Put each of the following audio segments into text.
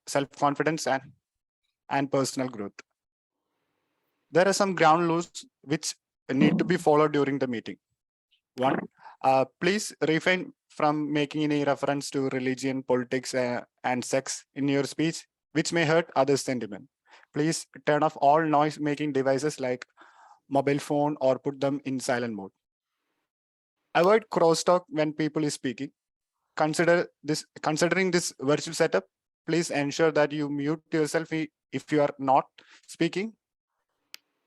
self-confidence and personal growth. There are some ground rules which need to be followed during the meeting. One, please refrain from making any reference to religion, politics, and sex in your speech, which may hurt others' sentiment. Please turn off all noise-making devices like mobile phone or put them in silent mode. Avoid crosstalk when people is speaking. Considering this virtual setup, please ensure that you mute yourself if you are not speaking.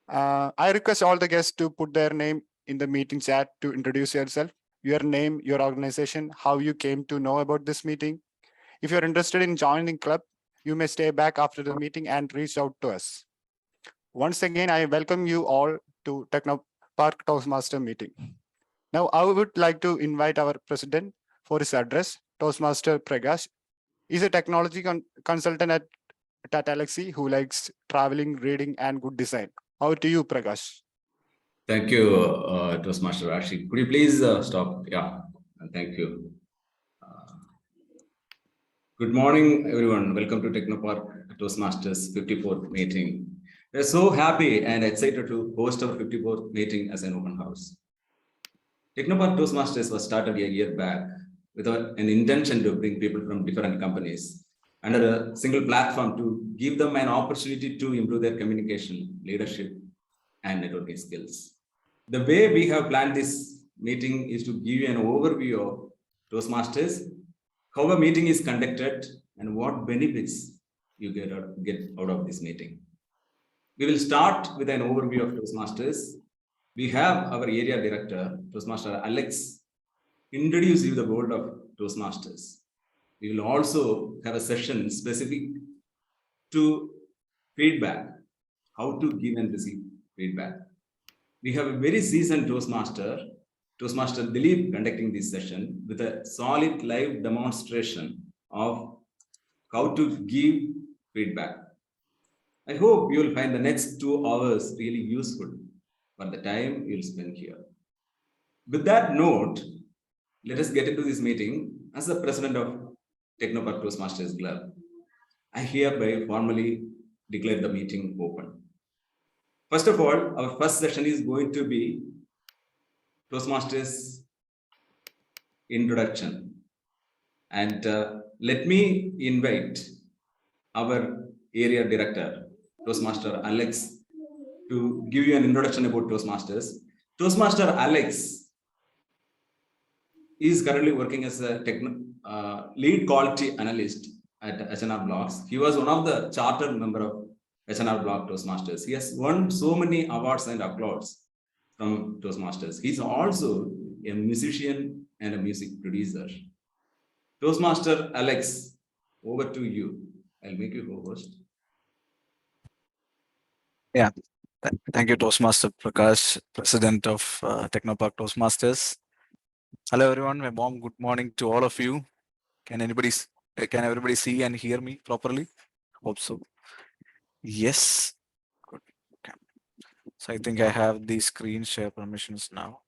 I request all the guests to put their name in the meeting chat to introduce yourself, your name, your organization, how you came to know about this meeting. If you're interested in joining club, you may stay back after the meeting and reach out to us. Once again, I welcome you all to Technopark Toastmaster meeting. Now, I would like to invite our president for his address, Toastmaster Prakash. He's a technology consultant at Tata Alexi who likes traveling, reading, and good design. Over to you, Prakash. Thank you, Toastmaster Rashi. Could you please stop? Yeah, thank you. Good morning, everyone. Welcome to Technopark Toastmasters 54th meeting. We're so happy and excited to host our 54th meeting as an open house. Technopark Toastmasters was started a year back with an intention to bring people from different companies under a single platform to give them an opportunity to improve their communication, leadership, and networking skills. The way we have planned this meeting is to give you an overview of Toastmasters, how a meeting is conducted, and what benefits you get out of this meeting. We will start with an overview of Toastmasters. We have our area director, Toastmaster Alex, introduce you the world of Toastmasters. We will also have a session specific to feedback, how to give and receive feedback. We have a very seasoned Toastmaster Dileep, conducting this session with a solid live demonstration of how to give feedback. I hope you will find the next 2 hours really useful for the time you'll spend here. With that note, let us get into this meeting. As the president of Technopark Toastmasters Club, I hereby formally declare the meeting open. First of all, our first session is going to be Toastmasters introduction. And let me invite our area director, Toastmaster Alex, to give you an introduction about Toastmasters. Toastmaster Alex is currently working as a lead quality analyst at H&R Blocks. He was one of the charter member of H&R Block Toastmasters. He has won so many awards and applause from Toastmasters. He's also a musician and a music producer. Toastmaster Alex, over to you. I'll make you co-host. Yeah, thank you, Toastmaster Prakash, president of Technopark Toastmasters. Hello, everyone. A warm good morning to all of you. Can everybody see and hear me properly? Hope so. Yes. Good. Okay. So I think I have the screen share permissions now.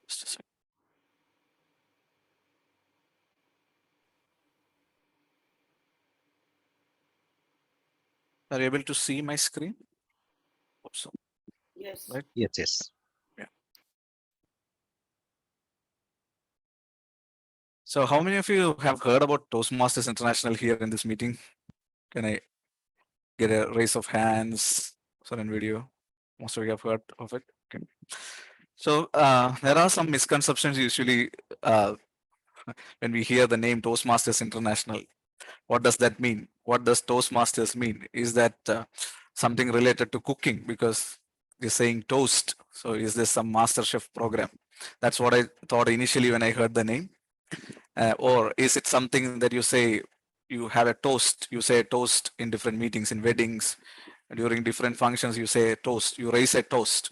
Just a second. Are you able to see my screen? Hope so. Yes. Right? Yes. Yeah. So how many of you have heard about Toastmasters International here in this meeting? Can I get a raise of hands? Certain video. Most of you have heard of it. Okay. So there are some misconceptions usually when we hear the name Toastmasters International. What does that mean? What does Toastmasters mean? Is that something related to cooking? Because you're saying toast. So is this some master chef program? That's what I thought initially when I heard the name. Or is it something that you say, you have a toast, you say a toast in different meetings, in weddings, during different functions, you say a toast, you raise a toast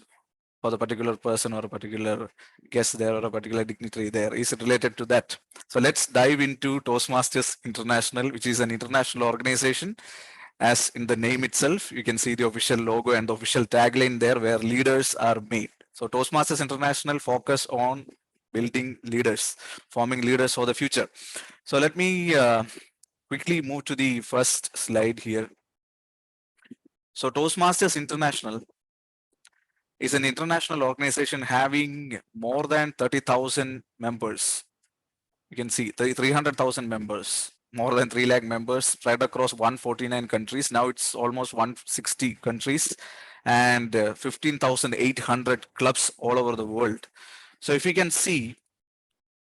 for the particular person or a particular guest there or a particular dignitary there. Is it related to that? So let's dive into Toastmasters International, which is an international organization. As in the name itself, you can see the official logo and the official tagline there where leaders are made. So Toastmasters International focus on building leaders, forming leaders for the future. So let me quickly move to the first slide here. So Toastmasters International is an international organization having more than 30,000 members. You can see 300,000 members, more than 3 lakh members spread across 149 countries. Now it's almost 160 countries and 15,800 clubs all over the world. So if you can see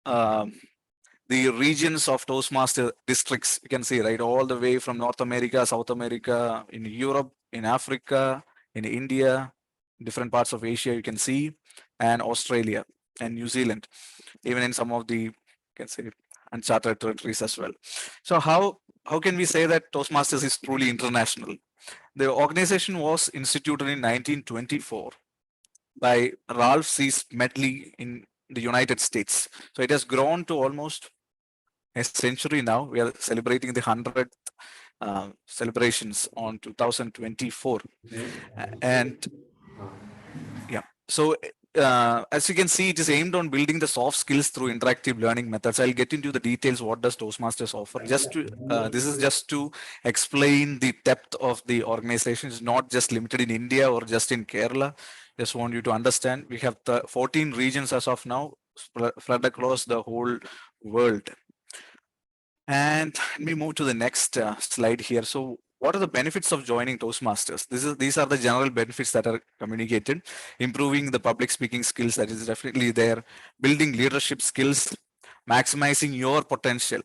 the regions of Toastmaster districts, you can see, right, all the way from North America, South America, in Europe, in Africa, in India, different parts of Asia, you can see, and Australia and New Zealand, even in some of the, you can say, uncharted territories as well. So how can we say that Toastmasters is truly international? The organization was instituted in 1924 by Ralph C. Smedley in the United States. So it has grown to almost a century now. We are celebrating the 100th celebrations on 2024. And yeah, so as you can see, it is aimed on building the soft skills through interactive learning methods. I'll get into the details. What does Toastmasters offer? Just to this is just to explain the depth of the organization. It's not just limited in India or just in Kerala. Just want you to understand. We have 14 regions as of now, spread across the whole world. And let me move to the next slide here. So what are the benefits of joining Toastmasters? These are the general benefits that are communicated. Improving the public speaking skills, that is definitely there. Building leadership skills, maximizing your potential,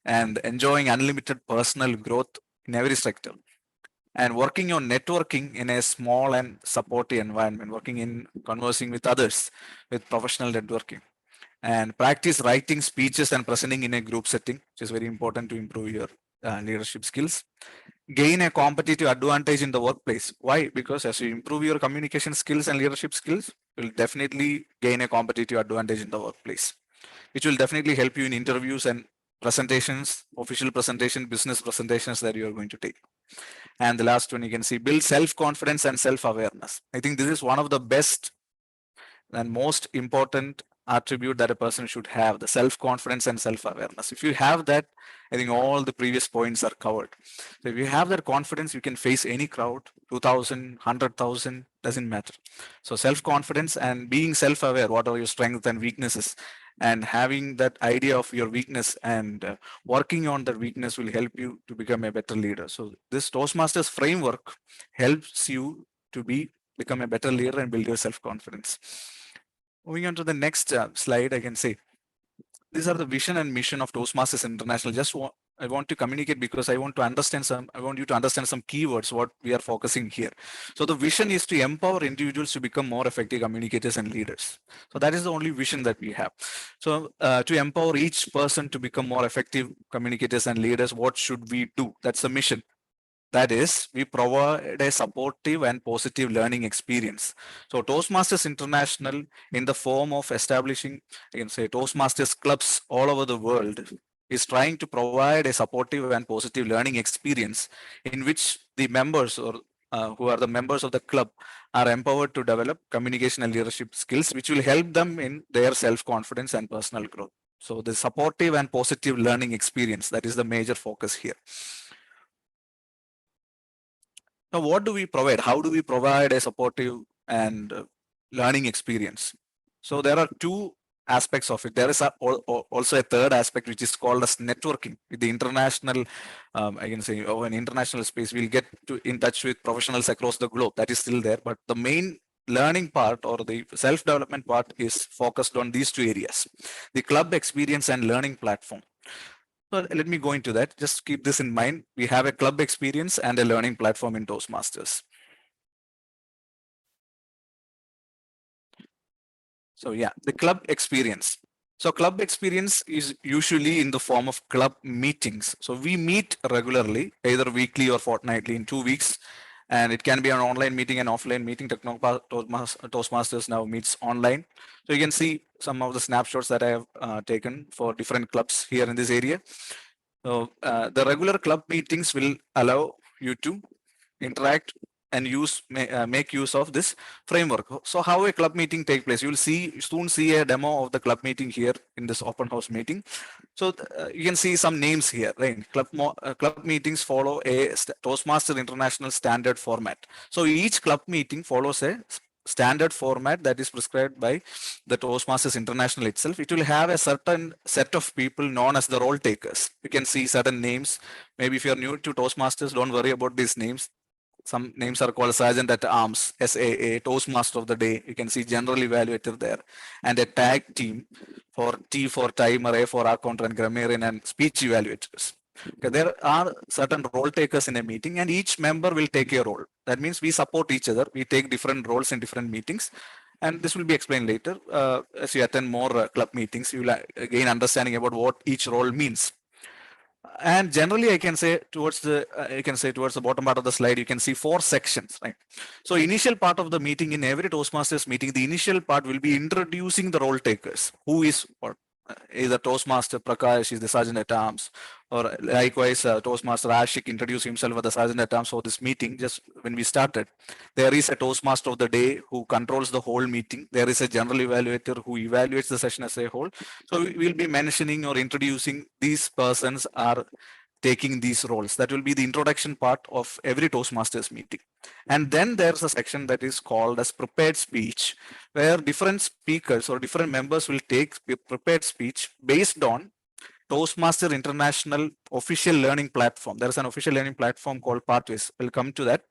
and enjoying unlimited personal growth in every sector. And working on networking in a small and supportive environment, working in conversing with others, with professional networking. And practice writing speeches and presenting in a group setting, which is very important to improve your leadership skills. Gain a competitive advantage in the workplace. Why? Because as you improve your communication skills and leadership skills, you'll definitely gain a competitive advantage in the workplace, which will definitely help you in interviews and presentations, official presentation, business presentations that you are going to take. And the last one, you can see, build self-confidence and self-awareness. I think this is one of the best and most important attribute that a person should have, the self-confidence and self-awareness. If you have that, I think all the previous points are covered. So if you have that confidence, you can face any crowd, 2,000, 100,000, doesn't matter. So self-confidence and being self-aware, what are your strengths and weaknesses, and having that idea of your weakness and working on that weakness will help you to become a better leader. So this Toastmasters framework helps you to become a better leader and build your self-confidence. Moving on to the next slide, I can say these are the vision and mission of Toastmasters International. I want to communicate because I want you to understand some keywords, what we are focusing here. So the vision is to empower individuals to become more effective communicators and leaders. So that is the only vision that we have. So to empower each person to become more effective communicators and leaders, what should we do? That's the mission. That is, we provide a supportive and positive learning experience. So Toastmasters International, in the form of establishing, I can say, Toastmasters clubs all over the world, is trying to provide a supportive and positive learning experience in which the members or who are the members of the club are empowered to develop communication and leadership skills, which will help them in their self-confidence and personal growth. So the supportive and positive learning experience, that is the major focus here. Now, what do we provide? How do we provide a supportive and learning experience? So there are two aspects of it. There is also a third aspect, which is called as networking with the international, I can say, an international space. We'll get in touch with professionals across the globe. That is still there. But the main learning part or the self-development part is focused on these two areas: the club experience and learning platform. So let me go into that. Just keep this in mind. We have a club experience and a learning platform in Toastmasters. So yeah, the club experience. So club experience is usually in the form of club meetings. So we meet regularly, either weekly or fortnightly in 2 weeks. And it can be an online meeting and offline meeting. Toastmasters now meets online. So you can see some of the snapshots that I have taken for different clubs here in this area. So the regular club meetings will allow you to interact and make use of this framework. So how a club meeting take place? You will soon see a demo of the club meeting here in this open house meeting. So you can see some names here, right? Club meetings follow a Toastmaster International standard format. So each club meeting follows a standard format that is prescribed by the Toastmasters International itself. It will have a certain set of people known as the role takers. You can see certain names. Maybe if you're new to Toastmasters, don't worry about these names. Some names are called Sergeant at Arms, SAA, Toastmaster of the Day. You can see General Evaluator there, and a tag team for T for Timer, A for Accountant, and Grammarian, and Speech Evaluators. Okay, there are certain role takers in a meeting, and each member will take a role. That means we support each other. We take different roles in different meetings, and this will be explained later. As you attend more club meetings, you will gain understanding about what each role means. And generally, I can say towards the bottom part of the slide, you can see 4 sections, right? So initial part of the meeting, in every Toastmasters meeting, the initial part will be introducing the role takers. Who is what? Either Toastmaster Prakash is the Sergeant at Arms, or likewise Toastmaster Ashik introduced himself as the Sergeant at Arms for this meeting. Just when we started, there is a Toastmaster of the Day who controls the whole meeting. There is a General Evaluator who evaluates the session as a whole. So we will be mentioning or introducing these persons are taking these roles. That will be the introduction part of every Toastmasters meeting. And then there's a section that is called as prepared speech, where different speakers or different members will take prepared speech based on Toastmaster International official learning platform. There is an official learning platform called Pathways. We'll come to that.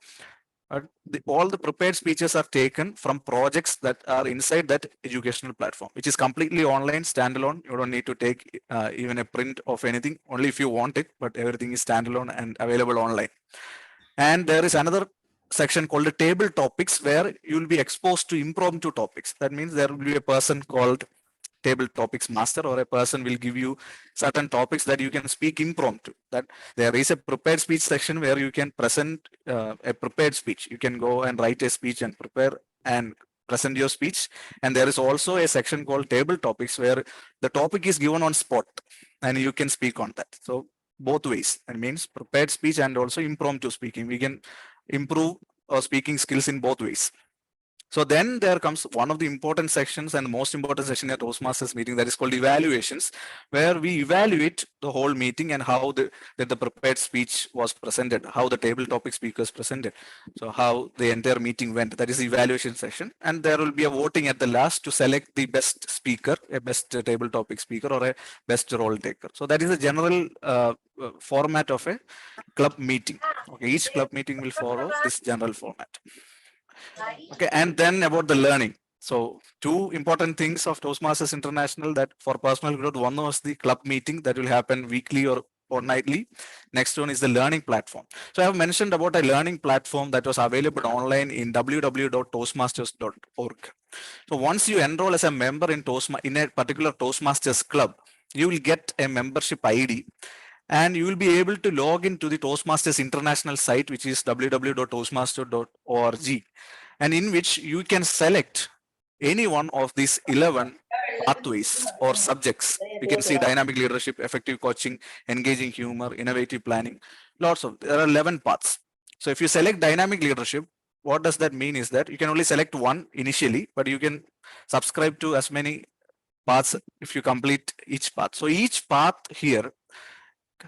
All the prepared speeches are taken from projects that are inside that educational platform, which is completely online, standalone. You don't need to take even a print of anything, only if you want it, but everything is standalone and available online. And there is another section called the table topics, where you will be exposed to impromptu topics. That means there will be a person called table topics master, or a person will give you certain topics that you can speak impromptu. That there is a prepared speech section where you can present a prepared speech. You can go and write a speech and prepare and present your speech. And there is also a section called table topics, where the topic is given on spot and you can speak on that. So both ways, that means prepared speech and also impromptu speaking. We can improve our speaking skills in both ways. So then there comes one of the important sections and the most important section at Toastmasters meeting, that is called evaluations, where we evaluate the whole meeting and how the prepared speech was presented, how the table topic speakers presented, so how the entire meeting went. That is the evaluation session, and there will be a voting at the last to select the best speaker, a best table topic speaker, or a best role taker. So that is a general format of a club meeting. Okay, each club meeting will follow this general format. Okay, and then about the learning. So 2 important things of Toastmasters International that for personal growth. One was the club meeting that will happen weekly or fortnightly. Next one is the learning platform. So I have mentioned about a learning platform that was available online in www.toastmasters.org. So once you enroll as a member in a particular Toastmasters club, you will get a membership ID. And you will be able to log into the Toastmasters International site, which is www.toastmaster.org, and in which you can select any one of these 11 pathways or subjects. You can see dynamic leadership, effective coaching, engaging humor, innovative planning, there are 11 paths. So if you select dynamic leadership, what does that mean is that you can only select one initially, but you can subscribe to as many paths if you complete each path. So each path here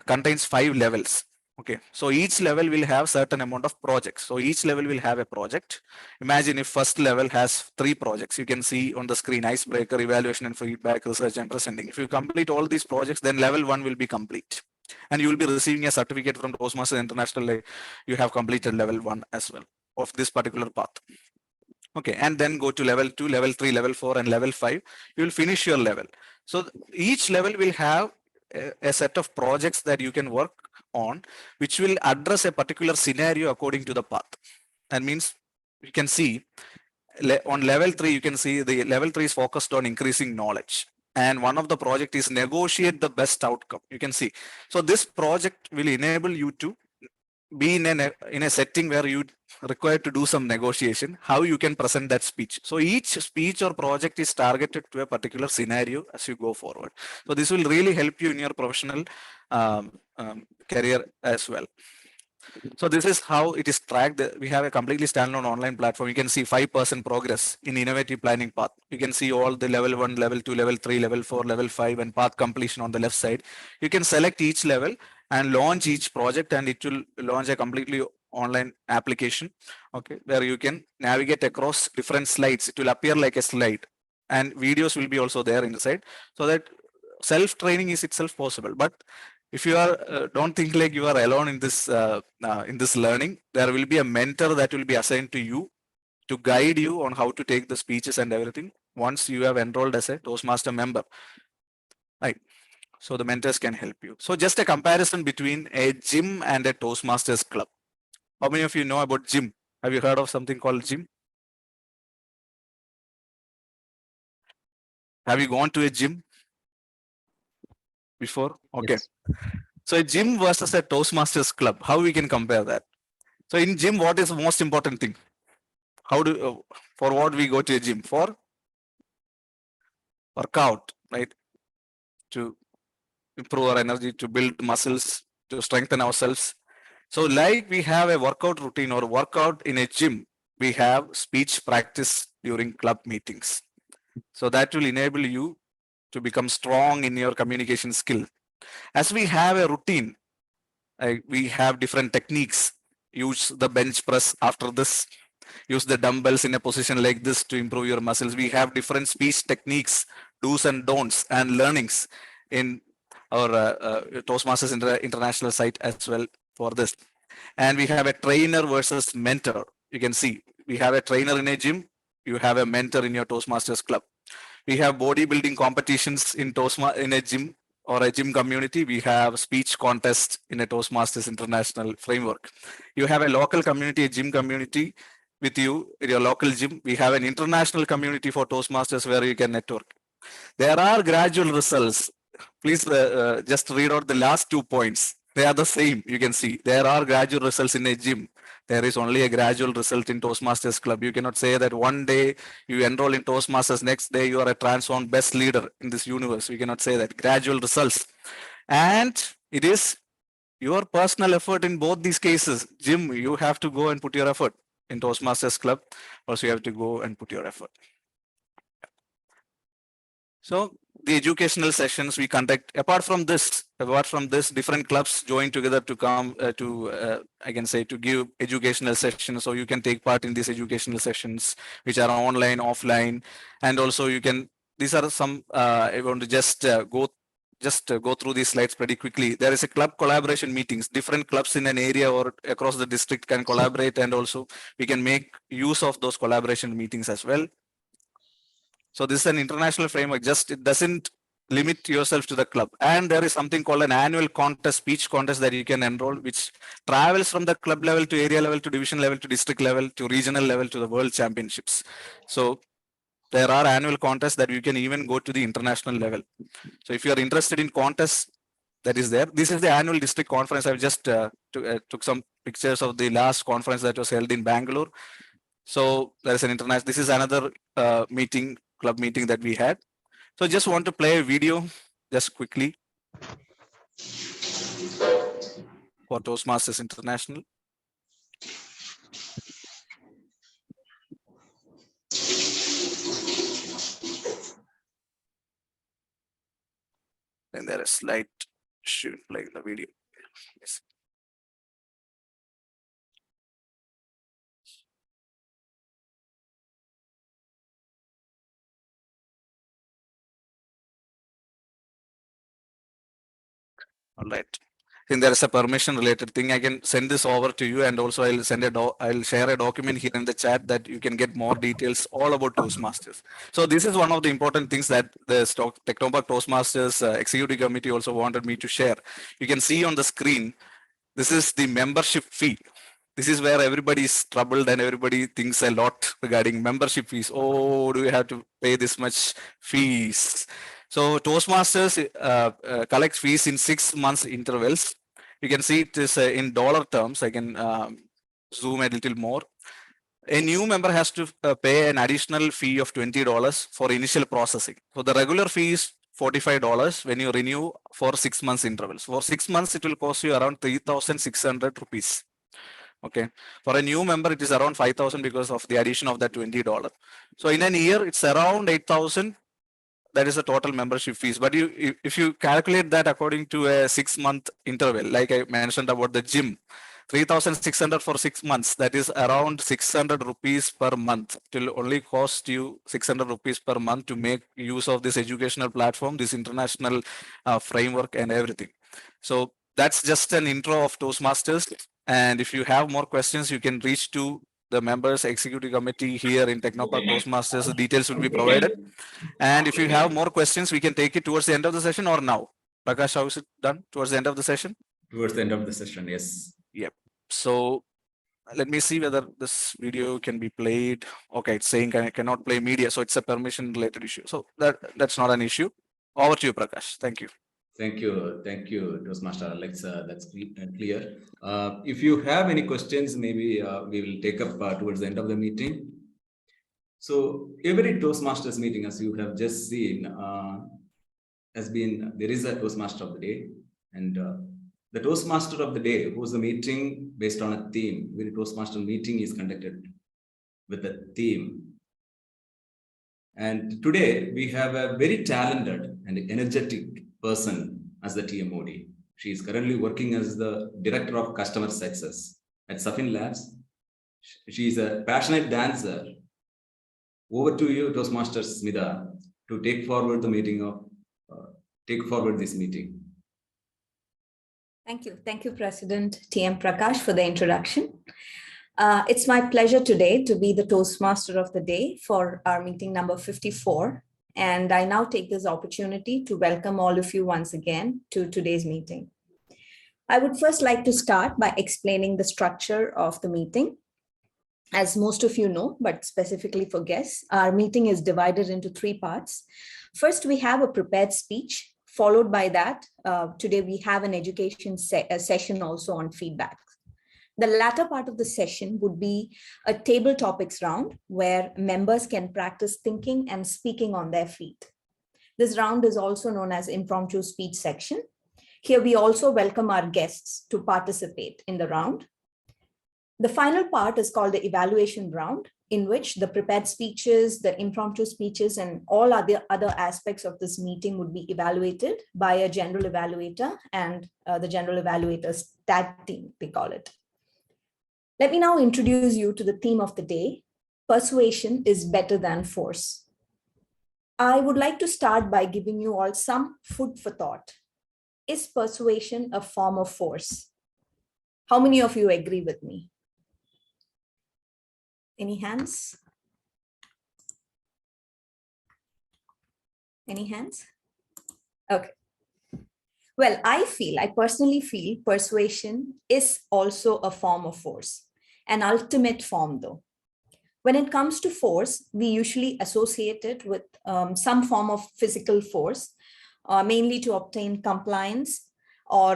contains 5 levels. Okay, so each level will have certain amount of projects. So each level will have a project. Imagine if first level has 3 projects. You can see on the screen: icebreaker, evaluation and feedback, research and presenting. If you complete all these projects, then level 1 will be complete, and you will be receiving a certificate from Toastmasters International. You have completed level 1 as well of this particular path. Okay, and then go to level 2, level 3, level 4, and level 5. You will finish your level. So each level will have a set of projects that you can work on, which will address a particular scenario according to the path. That means you can see on level 3, you can see the level 3 is focused on increasing knowledge. And one of the project is negotiate the best outcome. You can see. So this project will enable you to be in a setting where you require to do some negotiation, how you can present that speech. So each speech or project is targeted to a particular scenario as you go forward. So this will really help you in your professional career as well. So this is how it is tracked. We have a completely standalone online platform. You can see 5% progress in innovative planning path. You can see all the level 1, level 2, level 3, level 4, level 5 and path completion on the left side. You can select each level and launch each project, and it will launch a completely online application, okay, where you can navigate across different slides. It will appear like a slide, and videos will be also there inside, so that self-training is itself possible. But if you are don't think like you are alone in this learning, there will be a mentor that will be assigned to you to guide you on how to take the speeches and everything once you have enrolled as a Toastmaster member, right? So the mentors can help you. So just a comparison between a gym and a Toastmasters club. How many of you know about gym? Have you heard of something called gym? Have you gone to a gym before? Okay. Yes. So a gym versus a Toastmasters club, how we can compare that? So in gym, what is the most important thing? How do for what we go to a gym? For workout, right? To improve our energy, to build muscles, to strengthen ourselves. So like we have a workout routine or workout in a gym, we have speech practice during club meetings. So that will enable you to become strong in your communication skill. As we have a routine, we have different techniques. Use the bench press after this. Use the dumbbells in a position like this to improve your muscles. We have different speech techniques, do's and don'ts, and learnings in our Toastmasters international site as well for this. And we have a trainer versus mentor. You can see we have a trainer in a gym. You have a mentor in your Toastmasters club. We have bodybuilding competitions in in a gym or a gym community. We have speech contest in a Toastmasters international framework. You have a local community, a gym community with you in your local gym. We have an international community for Toastmasters where you can network. There are gradual results. Please just read out the last 2 points. They are the same. You can see there are gradual results in a gym. There is only a gradual result in Toastmasters club. You cannot say that one day you enroll in Toastmasters, next day you are a transformed best leader in this universe. We cannot say that. Gradual results. And it is your personal effort in both these cases. Gym, you have to go and put your effort. In Toastmasters club, also you have to go and put your effort. So the educational sessions we conduct, apart from this, different clubs join together to come I can say, to give educational sessions. So you can take part in these educational sessions, which are online, offline, and also you can, these are some, I want to just go through these slides pretty quickly. There is a club collaboration meetings. Different clubs in an area or across the district can collaborate, and also we can make use of those collaboration meetings as well. So this is an international framework. Just it doesn't limit yourself to the club. And there is something called an annual contest, speech contest that you can enroll, which travels from the club level to area level to division level to district level to regional level to the world championships. So there are annual contests that you can even go to the international level. So if you are interested in contests, that is there. This is the annual district conference. I've just took some pictures of the last conference that was held in Bangalore. So there is an international, this is another meeting, club meeting that we had. So just want to play a video just quickly for Toastmasters International. Then there is slide should play the video. Yes. All right. I think there is a permission related thing. I can send this over to you, and also I'll send I'll share a document here in the chat that you can get more details all about Toastmasters. So this is one of the important things that the Technopark Toastmasters executive committee also wanted me to share. You can see on the screen, this is the membership fee. This is where everybody is troubled and everybody thinks a lot regarding membership fees. Oh, do we have to pay this much fees? So Toastmasters collects fees in 6 months intervals. You can see it is in dollar terms. I can zoom a little more. A new member has to pay an additional fee of $20 for initial processing. So the regular fee is $45 when you renew for 6 months intervals. For 6 months, it will cost you around 3,600 rupees. Okay. For a new member, it is around 5,000 because of the addition of that $20. So in an year, it's around 8,000. That is the total membership fees. But if you calculate that according to a 6-month interval, like I mentioned about the gym, 3,600 for 6 months, that is around 600 rupees per month. It will only cost you 600 rupees per month to make use of this educational platform, this international framework and everything. So that's just an intro of Toastmasters. And if you have more questions, you can reach to the members executive committee here in Technopark Toastmasters. The details will be provided. And if you have more questions, we can take it towards the end of the session or now. Prakash, how is it done towards the end of the session? Towards the end of the session, yes. Yep. So let me see whether this video can be played. Okay, it's saying I cannot play media, so it's a permission related issue. So that's not an issue. Over to you, Prakash. Thank you. Thank you, Toastmaster Alex. That's clear. If you have any questions, maybe we will take up towards the end of the meeting. So every Toastmasters meeting, as you have just seen, there is a Toastmaster of the day, and the Toastmaster of the day was a meeting based on a theme. Every Toastmaster meeting is conducted with a theme. And today we have a very talented and energetic person as the TMOD. She is currently working as the Director of Customer Success at Safin Labs. She is a passionate dancer. Over to you, Toastmaster Smitha, to take forward the meeting take forward this meeting. Thank you. Thank you, President TM Prakash, for the introduction. It's my pleasure today to be the Toastmaster of the day for our meeting number 54. And I now take this opportunity to welcome all of you once again to today's meeting. I would first like to start by explaining the structure of the meeting. As most of you know, but specifically for guests, our meeting is divided into 3 parts. First, we have a prepared speech. Followed by that, today we have an education session also on feedback. The latter part of the session would be a table topics round where members can practice thinking and speaking on their feet. This round is also known as impromptu speech section. Here we also welcome our guests to participate in the round. The final part is called the evaluation round, in which the prepared speeches, the impromptu speeches, and all other aspects of this meeting would be evaluated by a general evaluator and the general evaluator's tag team, we call it. Let me now introduce you to the theme of the day: persuasion is better than force. I would like to start by giving you all some food for thought. Is persuasion a form of force? How many of you agree with me? Any hands? Any hands? Okay. Well, I personally feel persuasion is also a form of force, an ultimate form though. When it comes to force, we usually associate it with some form of physical force, mainly to obtain compliance or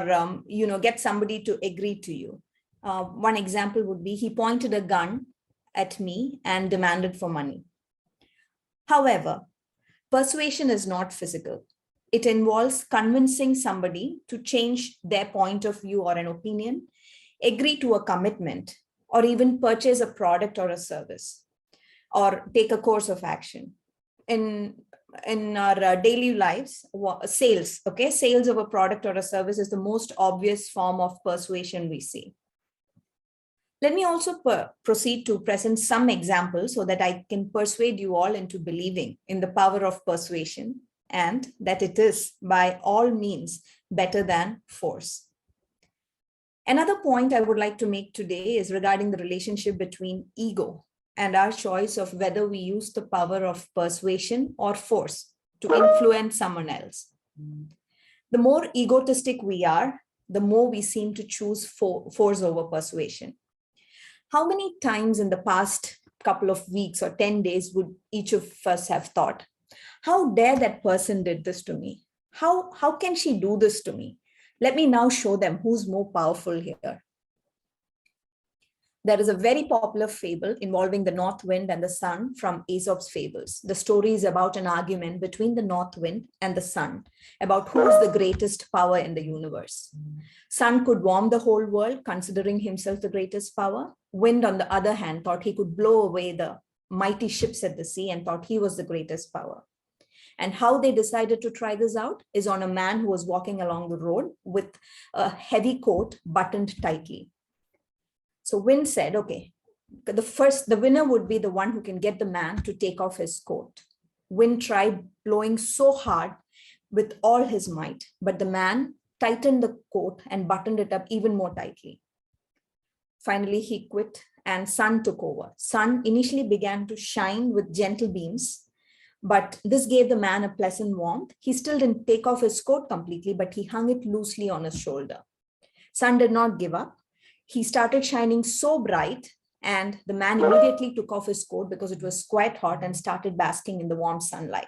get somebody to agree to you. One example would be he pointed a gun at me and demanded for money. However, persuasion is not physical. It involves convincing somebody to change their point of view or an opinion, agree to a commitment, or even purchase a product or a service, or take a course of action. In our daily lives, sales of a product or a service is the most obvious form of persuasion we see. Let me also proceed to present some examples so that I can persuade you all into believing in the power of persuasion and that it is by all means better than force. Another point I would like to make today is regarding the relationship between ego and our choice of whether we use the power of persuasion or force to influence someone else. The more egotistic we are, the more we seem to choose force over persuasion. How many times in the past couple of weeks or 10 days would each of us have thought, how dare that person did this to me? How can she do this to me? Let me now show them who's more powerful here. There is a very popular fable involving the north wind and the sun from Aesop's fables. The story is about an argument between the north wind and the sun about who is the greatest power in the universe. Sun could warm the whole world, considering himself the greatest power. Wind, on the other hand, thought he could blow away the mighty ships at the sea and thought he was the greatest power. And how they decided to try this out is on a man who was walking along the road with a heavy coat buttoned tightly. So Wind said, okay, the winner would be the one who can get the man to take off his coat. Wind tried blowing so hard with all his might, but the man tightened the coat and buttoned it up even more tightly. Finally, he quit and sun took over. Sun initially began to shine with gentle beams, but this gave the man a pleasant warmth. He still didn't take off his coat completely, but he hung it loosely on his shoulder. Sun did not give up. He started shining so bright, and the man immediately took off his coat because it was quite hot and started basking in the warm sunlight.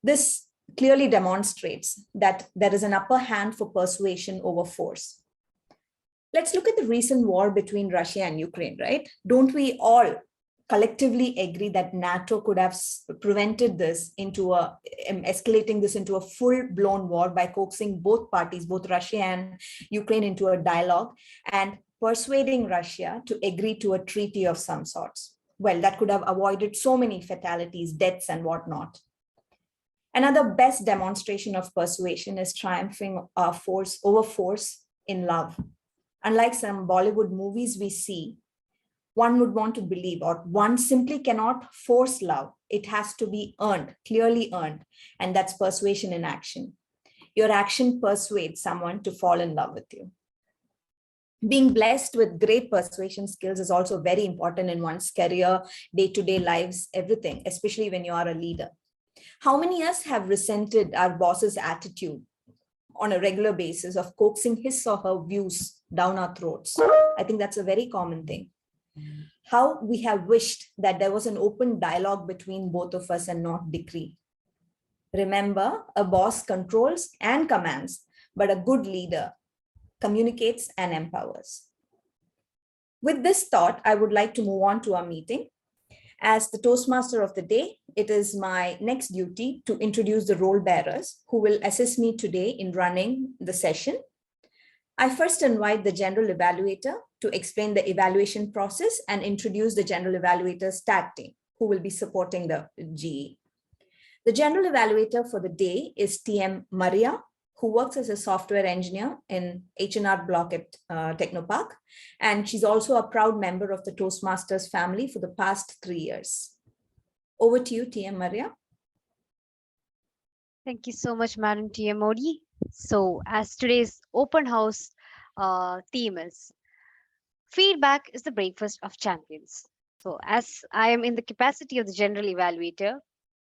This clearly demonstrates that there is an upper hand for persuasion over force. Let's look at the recent war between Russia and Ukraine, right? Don't we all collectively agree that NATO could have prevented this escalating this into a full-blown war by coaxing both parties, both Russia and Ukraine, into a dialogue and persuading Russia to agree to a treaty of some sorts? Well, that could have avoided so many fatalities, deaths, and whatnot. Another best demonstration of persuasion is triumphing force over force in love. Unlike some Bollywood movies we see, one would want to believe, or one simply cannot force love. It has to be earned, clearly earned, and that's persuasion in action. Your action persuades someone to fall in love with you. Being blessed with great persuasion skills is also very important in one's career, day-to-day lives, everything, especially when you are a leader. How many of us have resented our boss's attitude on a regular basis of coaxing his or her views down our throats? I think that's a very common thing. How we have wished that there was an open dialogue between both of us and not decree. Remember, a boss controls and commands, but a good leader communicates and empowers. With this thought, I would like to move on to our meeting. As the Toastmaster of the day, it is my next duty to introduce the role bearers who will assist me today in running the session. I first invite the general evaluator to explain the evaluation process and introduce the general evaluator's tag team, who will be supporting the GE. The general evaluator for the day is TM Maria, who works as a software engineer in H&R block at Technopark. And she's also a proud member of the Toastmasters family for the past 3 years. Over to you, TM Maria. Thank you so much, Madam TMOD. So as today's open house theme is, feedback is the breakfast of champions. So as I am in the capacity of the general evaluator,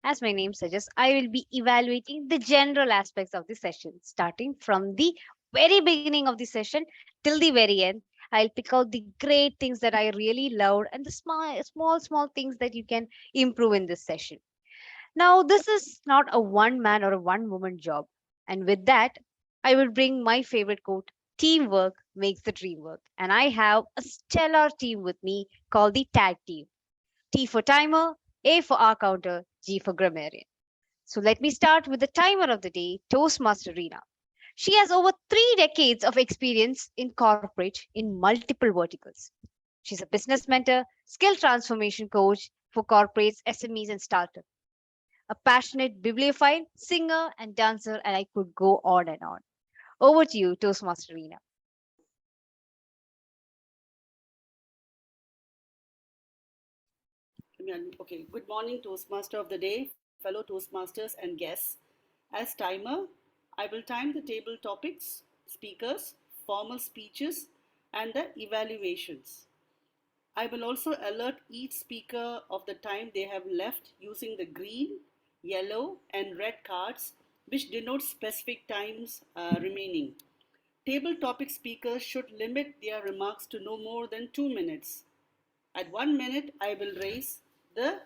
as my name suggests, I will be evaluating the general aspects of the session, starting from the very beginning of the session till the very end. I'll pick out the great things that I really loved and the small things that you can improve in this session. Now, this is not a one man or a one woman job. And with that, I will bring my favorite quote: teamwork makes the dream work. And I have a stellar team with me called the tag team. T for timer, A for our counter, G for grammarian. So let me start with the timer of the day, Toastmaster Reena. She has over 3 decades of experience in corporate in multiple verticals. She's a business mentor, skill transformation coach for corporates, SMEs, and startups. A passionate bibliophile, singer, and dancer, and I could go on and on. Over to you, Toastmaster Reena. Okay, good morning, Toastmaster of the day, fellow Toastmasters and guests. As timer, I will time the table topics, speakers, formal speeches, and the evaluations. I will also alert each speaker of the time they have left using the green, yellow, and red cards, which denote specific times remaining. Table topic speakers should limit their remarks to no more than 2 minutes. At 1 minute, I will raise the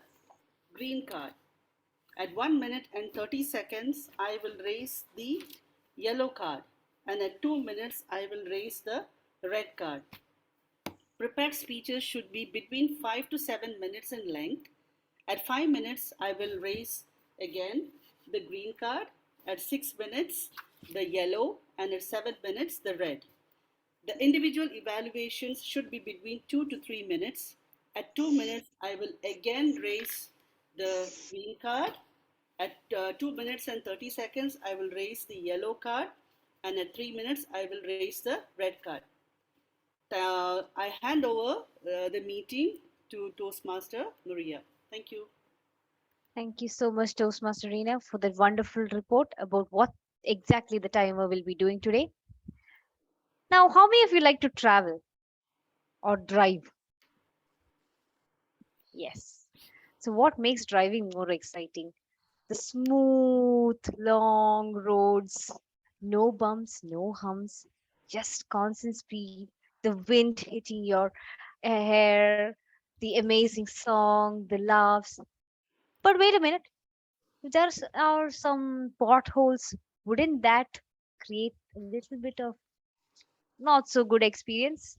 green card. At 1 minute and 30 seconds, I will raise the yellow card. And at 2 minutes, I will raise the red card. Prepared speeches should be between 5 to 7 minutes in length. At 5 minutes, I will raise again the green card. At 6 minutes, the yellow, and at 7 minutes, the red. The individual evaluations should be between 2 to 3 minutes. At 2 minutes, I will again raise the green card. At 2 minutes and 30 seconds, I will raise the yellow card. And at 3 minutes, I will raise the red card. I hand over the meeting to Toastmaster Maria. Thank you. Thank you so much, Toastmaster Reena, for that wonderful report about what exactly the timer will be doing today. Now, how many of you like to travel or drive? Yes. So, what makes driving more exciting? The smooth, long roads, no bumps, no humps, just constant speed, the wind hitting your hair, the amazing song, the laughs. But wait a minute, if there are some potholes, wouldn't that create a little bit of not so good experience?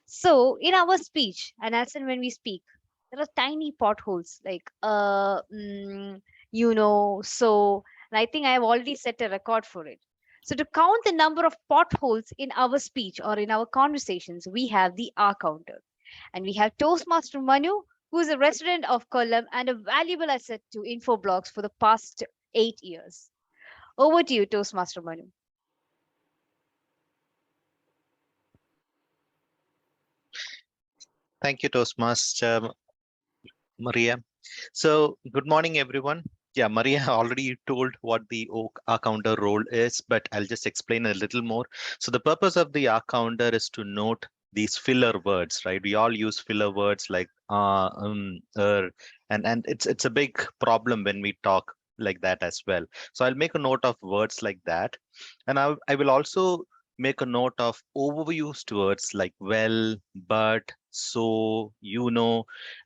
So in our speech, and as and when we speak, there are tiny potholes like so, and I think I have already set a record for it. So to count the number of potholes in our speech or in our conversations, we have the R counter. And we have Toastmaster Manu, who is a resident of Kollam and a valuable asset to Infoblogs for the past 8 years. Over to you, Toastmaster Manu. Thank you, Toastmaster Maria. So, good morning, everyone. Yeah, Maria already told what the R counter role is, but I'll just explain a little more. So, the purpose of the R counter is to note these filler words, right? We all use filler words like and it's a big problem when we talk like that as well. So, I'll make a note of words like that, and I will also make a note of overused words like well, but, so,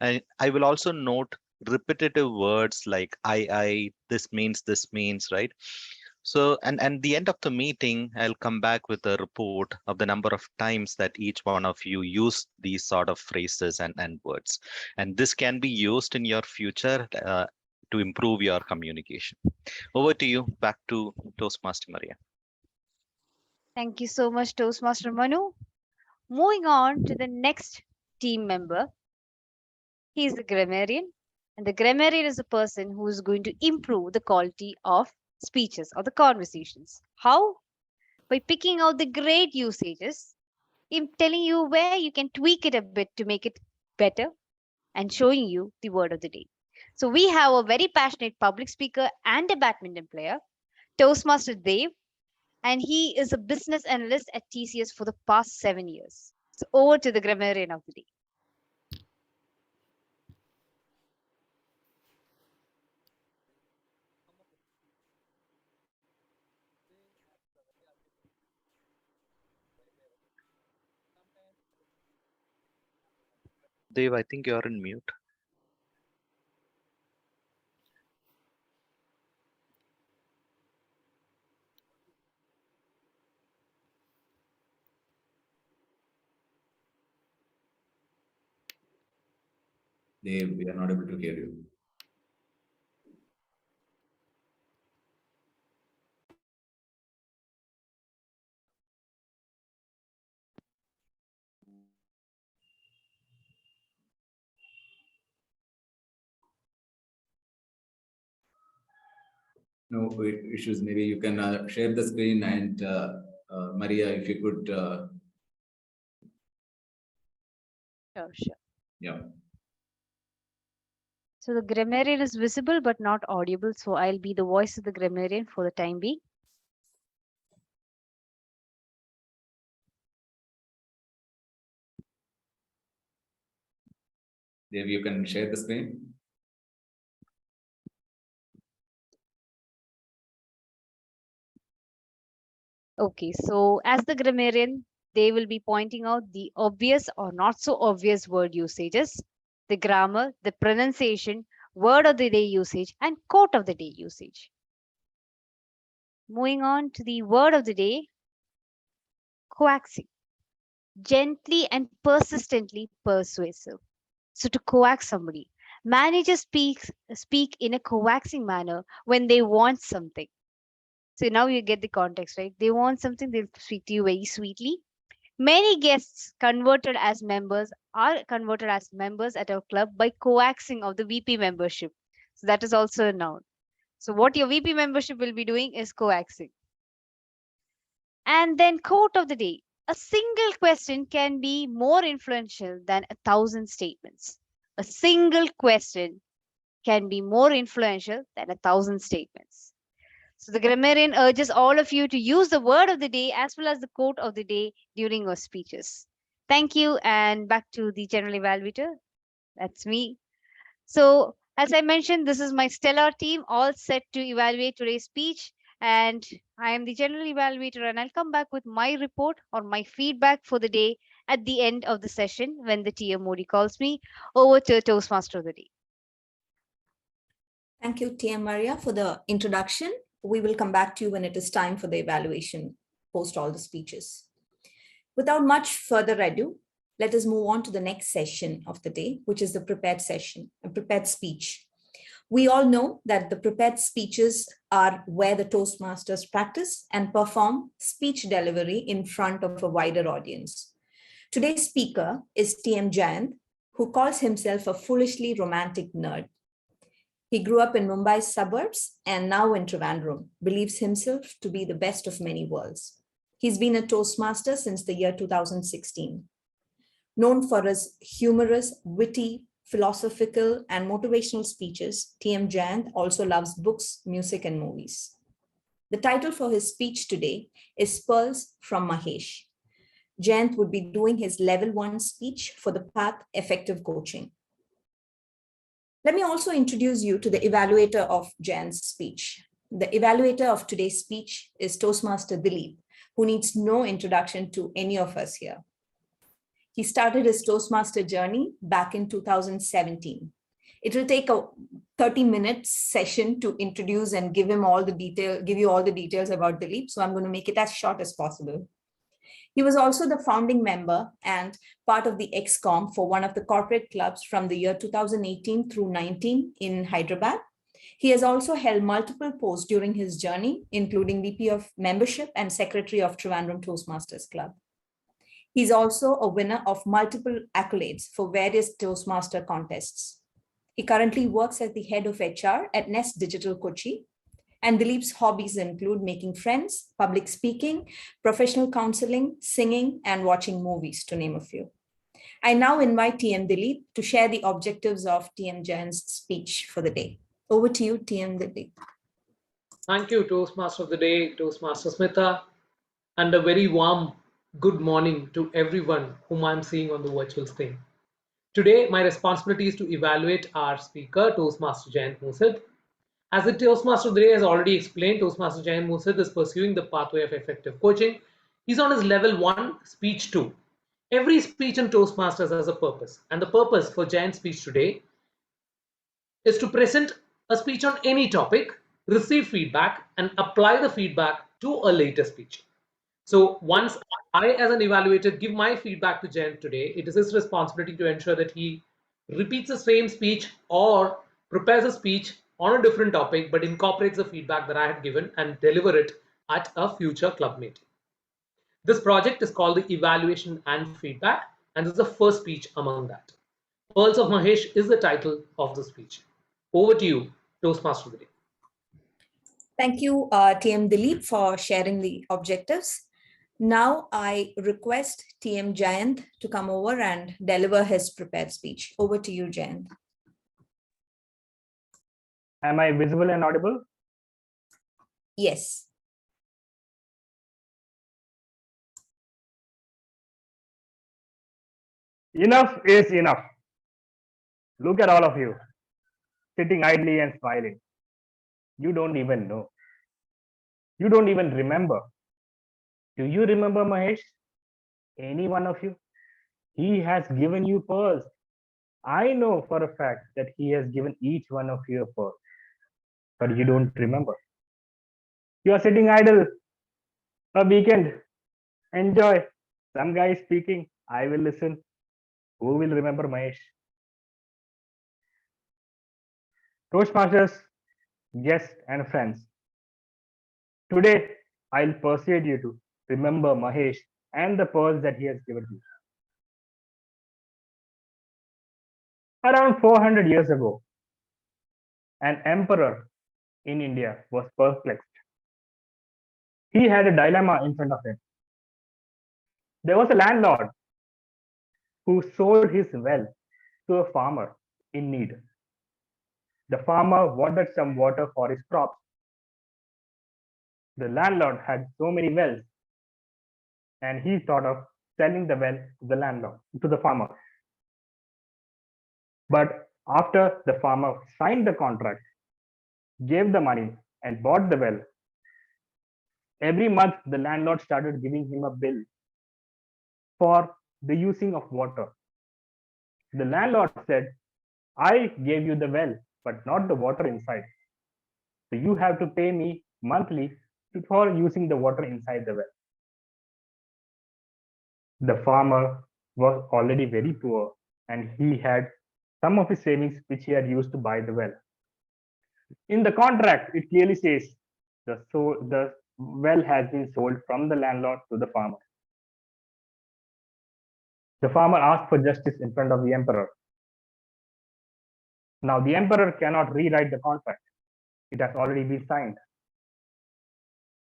and I will also note repetitive words like this means, right? So, and the end of the meeting, I'll come back with a report of the number of times that each one of you use these sort of phrases and words. And this can be used in your future to improve your communication. Over to you, back to Toastmaster Maria. Thank you so much, Toastmaster Manu. Moving on to the next team member. He is the grammarian, and the grammarian is a person who is going to improve the quality of speeches or the conversations. How? By picking out the great usages, in telling you where you can tweak it a bit to make it better, and showing you the word of the day. So we have a very passionate public speaker and a badminton player, Toastmaster Dev, and he is a business analyst at TCS for the past 7 years. So over to the grammarian of the day. Dave, I think you're in mute. Dave, we are not able to hear you. No issues. Maybe you can share the screen and Maria, if you could. Sure. Yeah. So the grammarian is visible but not audible. So I'll be the voice of the grammarian for the time being. Dave, you can share the screen. Okay, so as the grammarian, they will be pointing out the obvious or not so obvious word usages, the grammar, the pronunciation, word of the day usage, and quote of the day usage. Moving on to the word of the day, coaxing. gently and persistently persuasive. So to coax somebody, managers speak in a coaxing manner when they want something. So now you get the context, right? They want something, they'll speak to you very sweetly. Many guests are converted as members at our club by coaxing of the VP membership. So that is also a noun. So what your VP membership will be doing is coaxing. And then quote of the day. A single question can be more influential than 1,000 statements. A single question can be more influential than 1,000 statements. So the grammarian urges all of you to use the word of the day as well as the quote of the day during your speeches. Thank you, and back to the general evaluator. That's me. So, as I mentioned, this is my stellar team all set to evaluate today's speech. And I am the general evaluator, and I'll come back with my report or my feedback for the day at the end of the session when the TMOD calls me over to Toastmaster of the day. Thank you, TM Maria, for the introduction. We will come back to you when it is time for the evaluation post all the speeches. Without much further ado, let us move on to the next session of the day, which is the prepared session, a prepared speech. We all know that the prepared speeches are where the Toastmasters practice and perform speech delivery in front of a wider audience. Today's speaker is TM Jayant, who calls himself a foolishly romantic nerd. He grew up in Mumbai's suburbs and now in Trivandrum, believes himself to be the best of many worlds. He's been a Toastmaster since the year 2016. Known for his humorous, witty, philosophical, and motivational speeches, TM Jayant also loves books, music, and movies. The title for his speech today is Pearls from Mahesh. Jayant would be doing his level 1 speech for the Path Effective Coaching. Let me also introduce you to the evaluator of Jayant's speech. The evaluator of today's speech is Toastmaster Dileep, who needs no introduction to any of us here. He started his Toastmaster journey back in 2017. It will take a 30-minute session to introduce and give you all the details about Dileep, so I'm going to make it as short as possible. He was also the founding member and part of the ExCom for one of the corporate clubs from the year 2018 through 19 in Hyderabad. He has also held multiple posts during his journey, including VP of Membership and Secretary of Trivandrum Toastmasters Club. He's also a winner of multiple accolades for various Toastmaster contests. He currently works as the head of HR at Nest Digital Kochi. And Dileep's hobbies include making friends, public speaking, professional counseling, singing, and watching movies, to name a few. I now invite TM Dileep to share the objectives of TM Jayant's speech for the day. Over to you, TM Dileep. Thank you, Toastmaster of the day, Toastmaster Smitha, and a very warm good morning to everyone whom I'm seeing on the virtual screen. Today, my responsibility is to evaluate our speaker, Toastmaster Jayant Musid. As the Toastmaster of the day has already explained, Toastmaster Jayant Musid is pursuing the pathway of effective coaching. He's on his level 1, speech 2. Every speech in Toastmasters has a purpose, and the purpose for Jayant's speech today is to present a speech on any topic, receive feedback, and apply the feedback to a later speech. So once I, as an evaluator, give my feedback to Jayant today, it is his responsibility to ensure that he repeats the same speech or prepares a speech on a different topic, but incorporates the feedback that I have given and deliver it at a future club meeting. This project is called the Evaluation and Feedback, and this is the first speech among that. Pearls of Mahesh is the title of the speech. Over to you, Toastmaster of the day. Thank you, TM Dileep, for sharing the objectives. Now I request TM Jayant to come over and deliver his prepared speech. Over to you, Jayant. Am I visible and audible? Yes. Enough is enough. Look at all of you, sitting idly and smiling. You don't even know. You don't even remember. Do you remember Mahesh? Any one of you? He has given you pearls. I know for a fact that he has given each one of you a pearl, but you don't remember. You are sitting idle. A weekend. Enjoy. Some guy is speaking. I will listen. Who will remember Mahesh? Toastmasters, guests, and friends. Today, I'll persuade you to remember Mahesh and the pearls that he has given you. Around 400 years ago, an emperor in India was perplexed. He had a dilemma in front of him. There was a landlord who sold his well to a farmer in need. The farmer wanted some water for his crops. The landlord had so many wells, and he thought of selling the well to the landlord, to the farmer. But after the farmer signed the contract, gave the money, and bought the well, every month the landlord started giving him a bill for the using of water. The landlord said, I gave you the well, but not the water inside. So you have to pay me monthly for using the water inside the well. The farmer was already very poor and he had some of his savings which he had used to buy the well. In the contract, it clearly says the well has been sold from the landlord to the farmer. The farmer asked for justice in front of the emperor. Now, the emperor cannot rewrite the contract. It has already been signed.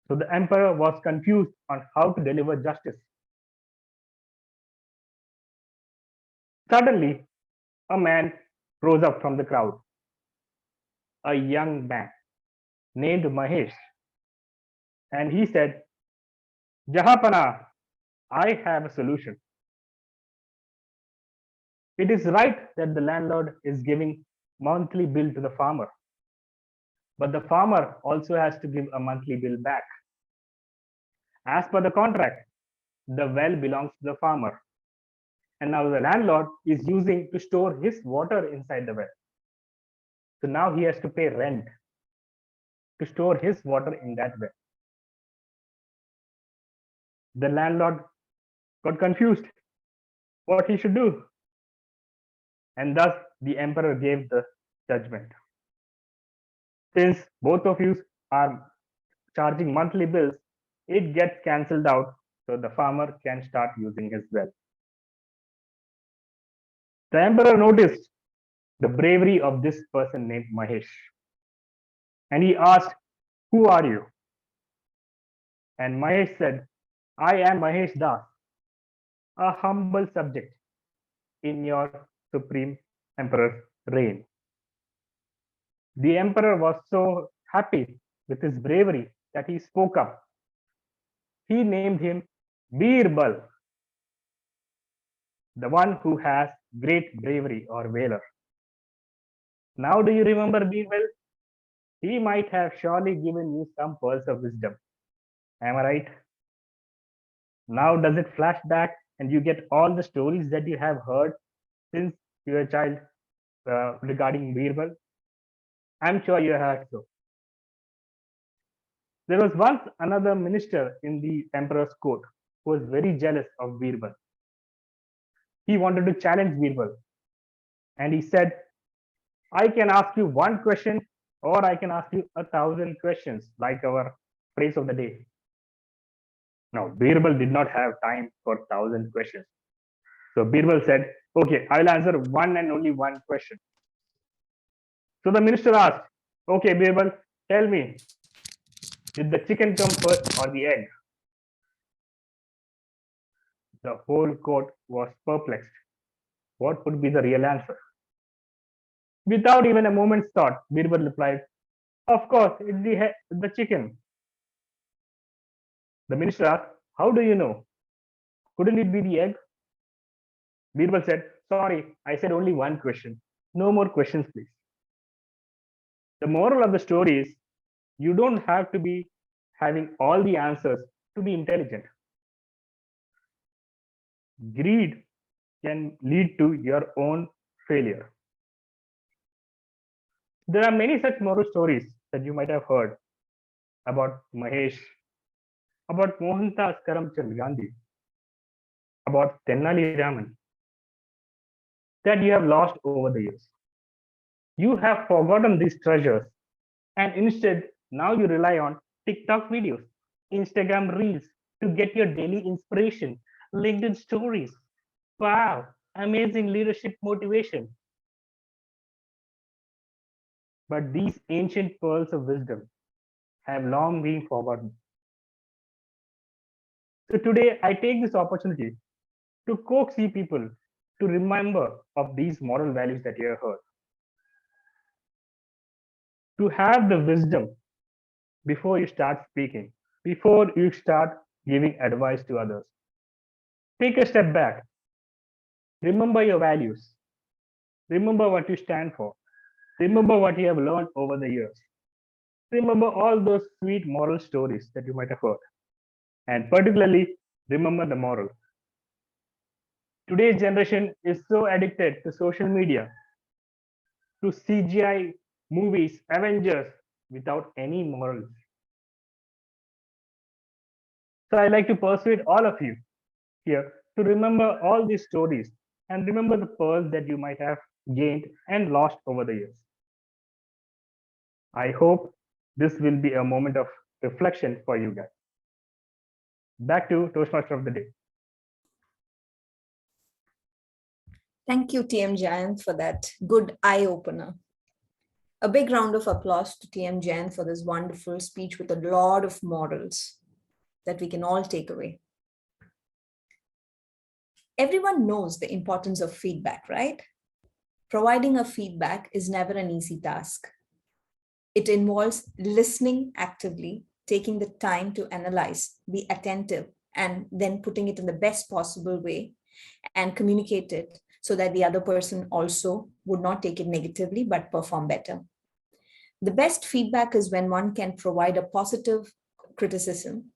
So the emperor was confused on how to deliver justice. Suddenly, a man rose up from the crowd, a young man named Mahesh. And he said, Jahapana, I have a solution. It is right that the landlord is giving monthly bill to the farmer, but the farmer also has to give a monthly bill back. As per the contract, the well belongs to the farmer, and now the landlord is using to store his water inside the well. So now he has to pay rent to store his water in that well. The landlord got confused what he should do, and thus the emperor gave the judgment. Since both of you are charging monthly bills, it gets cancelled out so the farmer can start using his well. The emperor noticed the bravery of this person named Mahesh, and he asked, Who are you? And Mahesh said, I am Mahesh Das, a humble subject in your supreme emperor's reign. The emperor was so happy with his bravery that he spoke up. He named him Birbal, the one who has great bravery or valor. Now, do you remember Birbal? He might have surely given you some pearls of wisdom. Am I right? Now, does it flash back and you get all the stories that you have heard since you were a child regarding Birbal? I'm sure you have so. There was once another minister in the emperor's court who was very jealous of Birbal. He wanted to challenge Birbal, and he said, I can ask you one question or I can ask you 1,000 questions, like our phrase of the day. Now, Birbal did not have time for 1,000 questions. So Birbal said, okay, I will answer one and only one question. So the minister asked, okay, Birbal, tell me, did the chicken come first or the egg? The whole court was perplexed. What would be the real answer? Without even a moment's thought, Birbal replied, of course, it's the chicken. The minister asked, how do you know? Couldn't it be the egg? Birbal said, sorry, I said only one question. No more questions, please. The moral of the story is, you don't have to be having all the answers to be intelligent. Greed can lead to your own failure. There are many such moral stories that you might have heard about Mahesh, about Mohandas Karamchand Gandhi, about Tenali Raman that you have lost over the years. You have forgotten these treasures, and instead, now you rely on TikTok videos, Instagram reels to get your daily inspiration, LinkedIn stories. Wow, amazing leadership motivation. But these ancient pearls of wisdom have long been forgotten. So today, I take this opportunity to coax you people to remember of these moral values that you have heard. To have the wisdom before you start speaking, before you start giving advice to others. Take a step back. Remember your values. Remember what you stand for. Remember what you have learned over the years. Remember all those sweet moral stories that you might have heard. And particularly, remember the moral. Today's generation is so addicted to social media, to CGI movies, Avengers, without any morals. So I like to persuade all of you here to remember all these stories and remember the pearls that you might have gained and lost over the years. I hope this will be a moment of reflection for you guys. Back to Toastmaster of the Day. Thank you, TM Jayant, for that good eye opener. A big round of applause to TM Jayant for this wonderful speech with a lot of morals that we can all take away. Everyone knows the importance of feedback, right? Providing a feedback is never an easy task. It involves listening actively, taking the time to analyze, be attentive, and then putting it in the best possible way and communicate it so that the other person also would not take it negatively, but perform better. The best feedback is when one can provide a positive criticism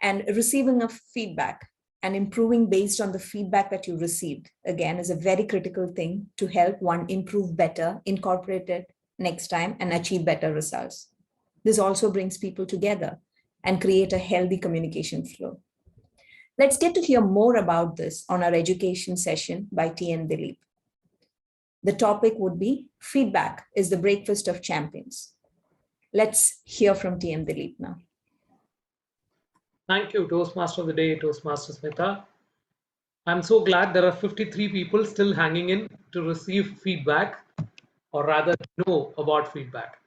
and receiving a feedback and improving based on the feedback that you received, again, is a very critical thing to help one improve better, incorporate it next time, and achieve better results. This also brings people together and create a healthy communication flow. Let's get to hear more about this on our education session by TM Dileep. The topic would be feedback is the breakfast of champions. Let's hear from TM Dileep now. Thank you, Toastmaster of the Day, Toastmaster Smitha. I'm so glad there are 53 people still hanging in to receive feedback, or rather know about feedback.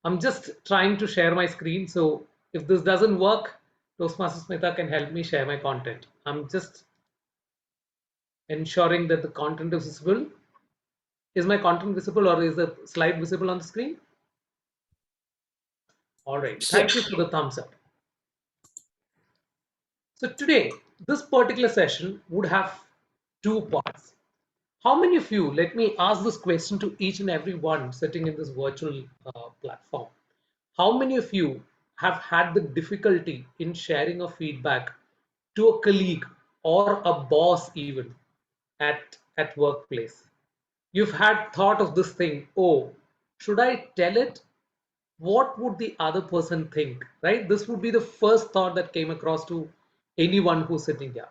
I'm just trying to share my screen. So if this doesn't work, Toastmaster Smitha can help me share my content. I'm just ensuring that the content is visible. Is my content visible or is the slide visible on the screen? All right, thank you for the thumbs up. So today, this particular session would have two parts. How many of you, let me ask this question to each and every one sitting in this virtual platform. How many of you have had the difficulty in sharing a feedback to a colleague or a boss even at workplace? You've had thought of this thing, oh, should I tell it? What would the other person think, right? This would be the first thought that came across to anyone who's sitting here.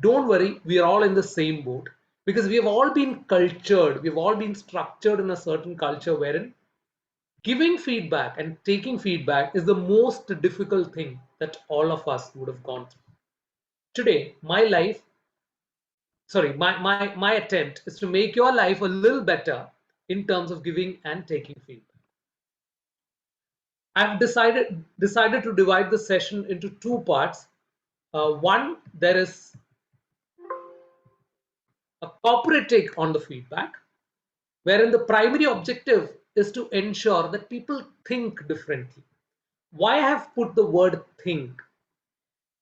Don't worry, we are all in the same boat because we have all been cultured, we've all been structured in a certain culture wherein giving feedback and taking feedback is the most difficult thing that all of us would have gone through. Today, my attempt is to make your life a little better in terms of giving and taking feedback. I've decided to divide the session into two parts. One, there is a corporate take on the feedback, wherein the primary objective is to ensure that people think differently. Why I have put the word think?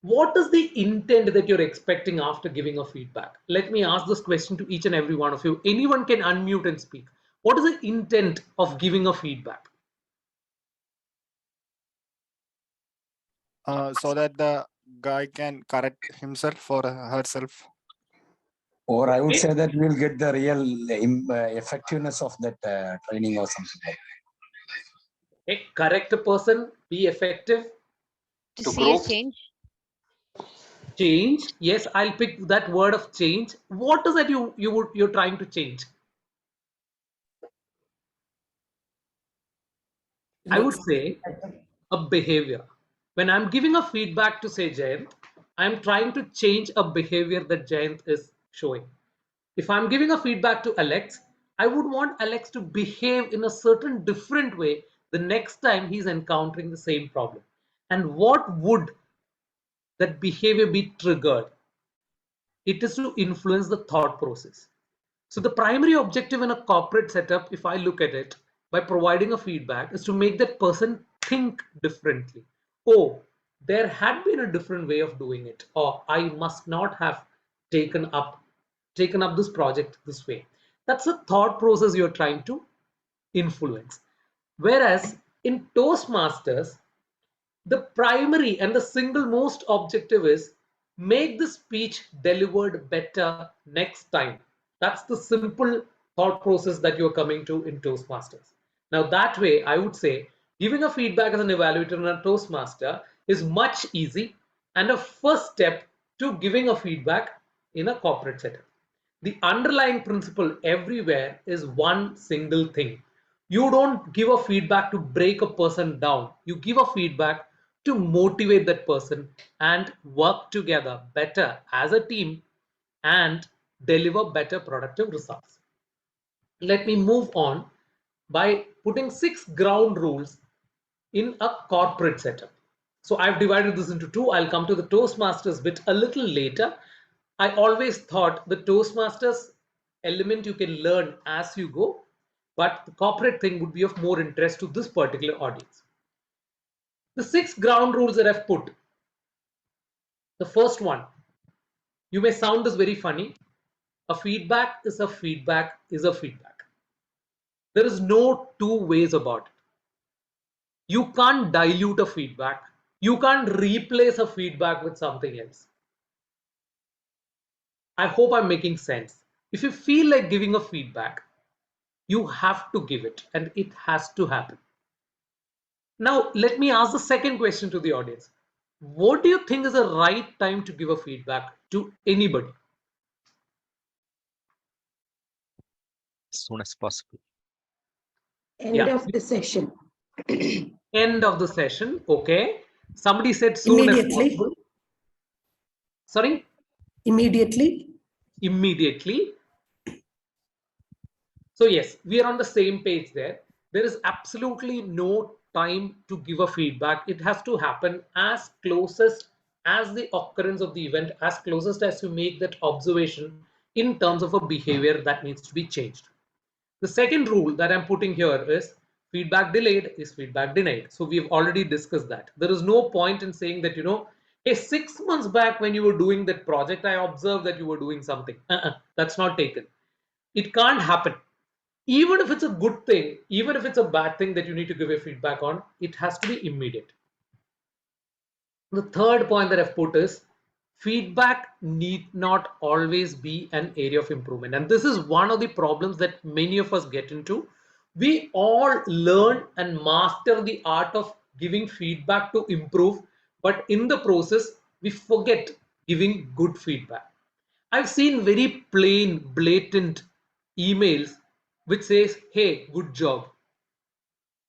What is the intent that you're expecting after giving a feedback? Let me ask this question to each and every one of you. Anyone can unmute and speak. What is the intent of giving a feedback? So that the guy can correct himself or herself. Or I would say that we'll get the real effectiveness of that training or something like that. Okay, correct a person, be effective. To see a change. Change. Yes, I'll pick that word of change. What is that you're trying to change? I would say a behavior. When I'm giving a feedback to say Jayant, I'm trying to change a behavior that Jayant is showing. If I'm giving a feedback to Alex, I would want Alex to behave in a certain different way the next time he's encountering the same problem. And what would that behavior be triggered? It is to influence the thought process. So the primary objective in a corporate setup, if I look at it, by providing a feedback, is to make that person think differently. Oh, there had been a different way of doing it, or I must not have taken up this project this way. That's a thought process you're trying to influence. Whereas in Toastmasters, the primary and the single most objective is make the speech delivered better next time. That's the simple thought process that you're coming to in Toastmasters. Now, that way, I would say giving a feedback as an evaluator in a Toastmaster is much easy and a first step to giving a feedback in a corporate setup. The underlying principle everywhere is one single thing. You don't give a feedback to break a person down. You give a feedback to motivate that person and work together better as a team and deliver better productive results. Let me move on by putting 6 ground rules in a corporate setup. So I've divided this into two. I'll come to the Toastmasters bit a little later. I always thought the Toastmasters element you can learn as you go, but the corporate thing would be of more interest to this particular audience. The 6 ground rules that I've put. The first one, you may sound this very funny. A feedback is a feedback is a feedback. There is no two ways about it. You can't dilute a feedback. You can't replace a feedback with something else. I hope I'm making sense. If you feel like giving a feedback, you have to give it and it has to happen. Now, let me ask the second question to the audience. What do you think is the right time to give a feedback to anybody? As soon as possible. End of the session. End of the session. Okay. Somebody said soon as Immediately. possible. Sorry? Immediately. Immediately. So yes, we are on the same page there. There is absolutely no time to give a feedback. It has to happen as closest as the occurrence of the event, as closest as you make that observation in terms of a behavior that needs to be changed. The second rule that I'm putting here is feedback delayed is feedback denied. So we've already discussed that. There is no point in saying that, hey, 6 months back when you were doing that project, I observed that you were doing something. That's not taken. It can't happen. Even if it's a good thing, even if it's a bad thing that you need to give a feedback on, it has to be immediate. The third point that I've put is feedback need not always be an area of improvement. And this is one of the problems that many of us get into. We all learn and master the art of giving feedback to improve, but in the process, we forget giving good feedback. I've seen very plain, blatant emails which says, hey, good job.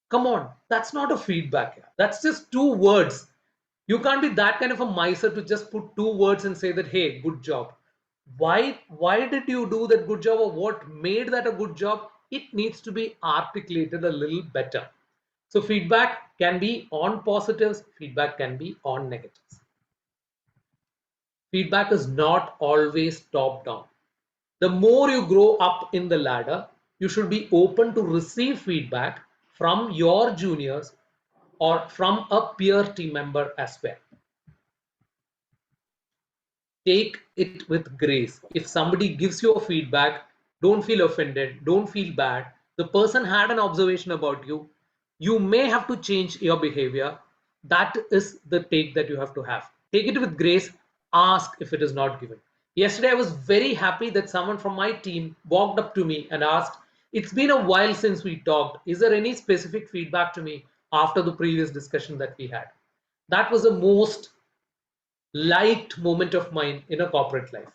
Come on, that's not a feedback. That's just 2 words. You can't be that kind of a miser to just put 2 words and say that, hey, good job. Why did you do that good job, or what made that a good job? It needs to be articulated a little better. So feedback can be on positives, feedback can be on negatives. Feedback is not always top down. The more you grow up in the ladder, you should be open to receive feedback from your juniors or from a peer team member as well. Take it with grace. If somebody gives you a feedback, don't feel offended, don't feel bad. The person had an observation about you. You may have to change your behavior. That is the take that you have to have. Take it with grace. Ask if it is not given. Yesterday, I was very happy that someone from my team walked up to me and asked, it's been a while since we talked. Is there any specific feedback to me after the previous discussion that we had? That was the most liked moment of mine in a corporate life.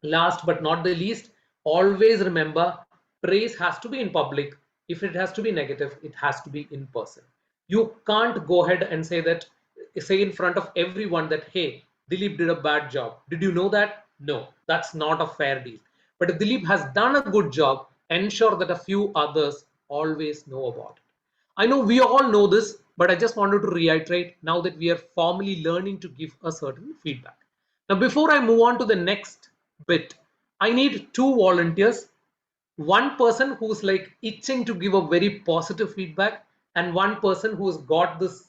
Last but not the least, always remember praise has to be in public. If it has to be negative, it has to be in person. You can't go ahead and say in front of everyone that, hey, Dileep did a bad job. Did you know that? No, that's not a fair deal. But if Dileep has done a good job, ensure that a few others always know about it. I know we all know this, but I just wanted to reiterate now that we are formally learning to give a certain feedback. Now, before I move on to the next bit, I need two volunteers. One person who's like itching to give a very positive feedback, and one person who's got this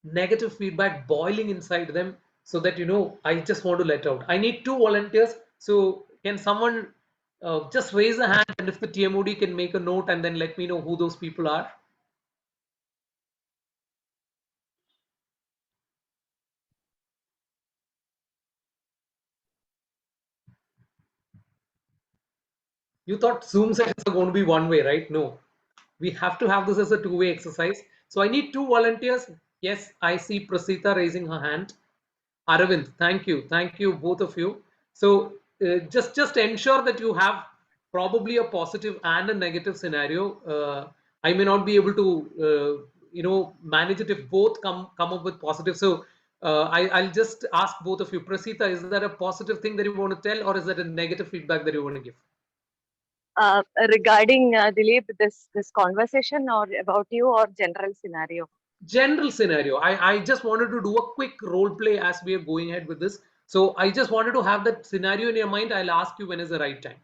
negative feedback boiling inside them, so that I just want to let out. I need two volunteers. So can someone just raise a hand, and if the TMOD can make a note and then let me know who those people are. You thought Zoom sessions are going to be one way, right? No, we have to have this as a two-way exercise. So I need two volunteers. Yes, I see Prasita raising her hand. Aravind, thank you, both of you. So just ensure that you have probably a positive and a negative scenario. I may not be able to manage it if both come up with positive. So I'll just ask both of you. Prasita, is that a positive thing that you want to tell, or is that a negative feedback that you want to give? Regarding Dileep, this conversation, or about you, or general scenario? General scenario. I just wanted to do a quick role play as we are going ahead with this. So I just wanted to have that scenario in your mind. I'll ask you when is the right time.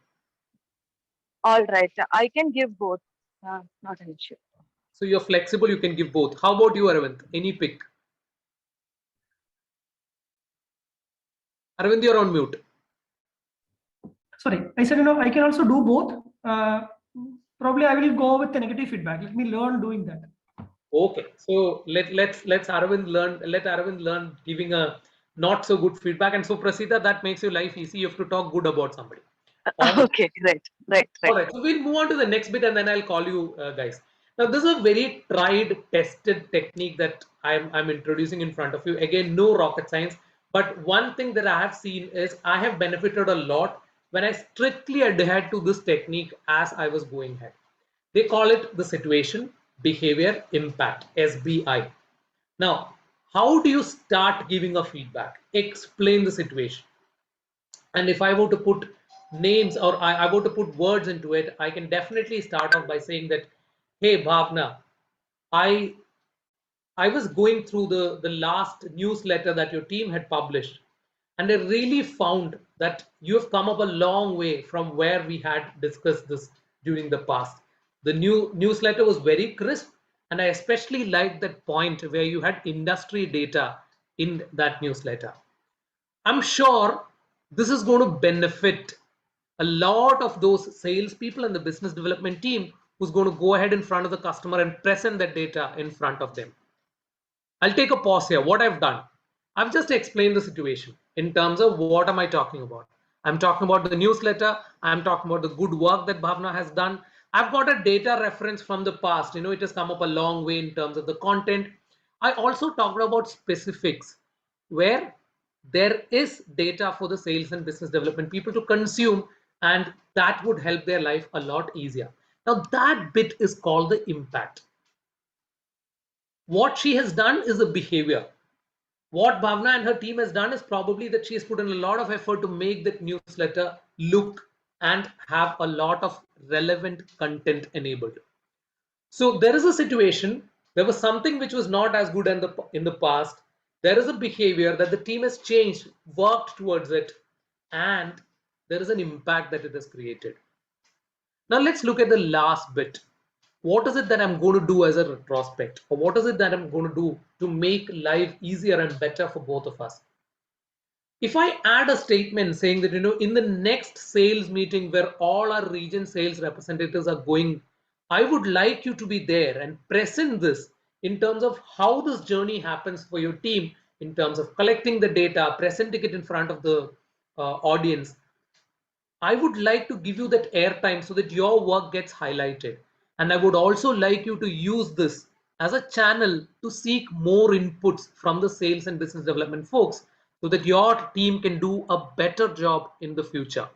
All right, I can give both. Not an issue. So you're flexible, you can give both. How about you, Aravind? Any pick? Aravind, you're on mute. Sorry, I said, I can also do both. Probably I will go with the negative feedback. Let me learn doing that. Okay, so let's Aravind learn. Let Aravind learn giving a not so good feedback. And so Prasita, that makes your life easy. You have to talk good about somebody. Okay, right. All right, so we'll move on to the next bit, and then I'll call you guys. Now, this is a very tried, tested technique that I'm introducing in front of you. Again, no rocket science. But one thing that I have seen is I have benefited a lot when I strictly adhered to this technique as I was going ahead. They call it the situation, behavior, impact, SBI. Now, how do you start giving a feedback? Explain the situation. And if I were to put names, or I were to put words into it, I can definitely start off by saying that, hey, Bhavna, I was going through the last newsletter that your team had published, and I really found that you have come up a long way from where we had discussed this during the past. The new newsletter was very crisp, and I especially liked that point where you had industry data in that newsletter. I'm sure this is going to benefit a lot of those salespeople and the business development team who's going to go ahead in front of the customer and present that data in front of them. I'll take a pause here. What I've done, I've just explained the situation in terms of what am I talking about. I'm talking about the newsletter. I'm talking about the good work that Bhavna has done. I've got a data reference from the past. It has come up a long way in terms of the content. I also talked about specifics where there is data for the sales and business development people to consume, and that would help their life a lot easier. Now that bit is called the impact. What she has done is a behavior. What Bhavna and her team has done is probably that she has put in a lot of effort to make that newsletter look and have a lot of relevant content enabled. So there is a situation, there was something which was not as good in the past. There is a behavior that the team has changed, worked towards it, and there is an impact that it has created. Now let's look at the last bit. What is it that I'm going to do as a retrospect, or what is it that I'm going to do to make life easier and better for both of us? If I add a statement saying that, in the next sales meeting where all our region sales representatives are going, I would like you to be there and present this in terms of how this journey happens for your team, in terms of collecting the data, presenting it in front of the audience. I would like to give you that airtime so that your work gets highlighted. And I would also like you to use this as a channel to seek more inputs from the sales and business development folks so that your team can do a better job in the future.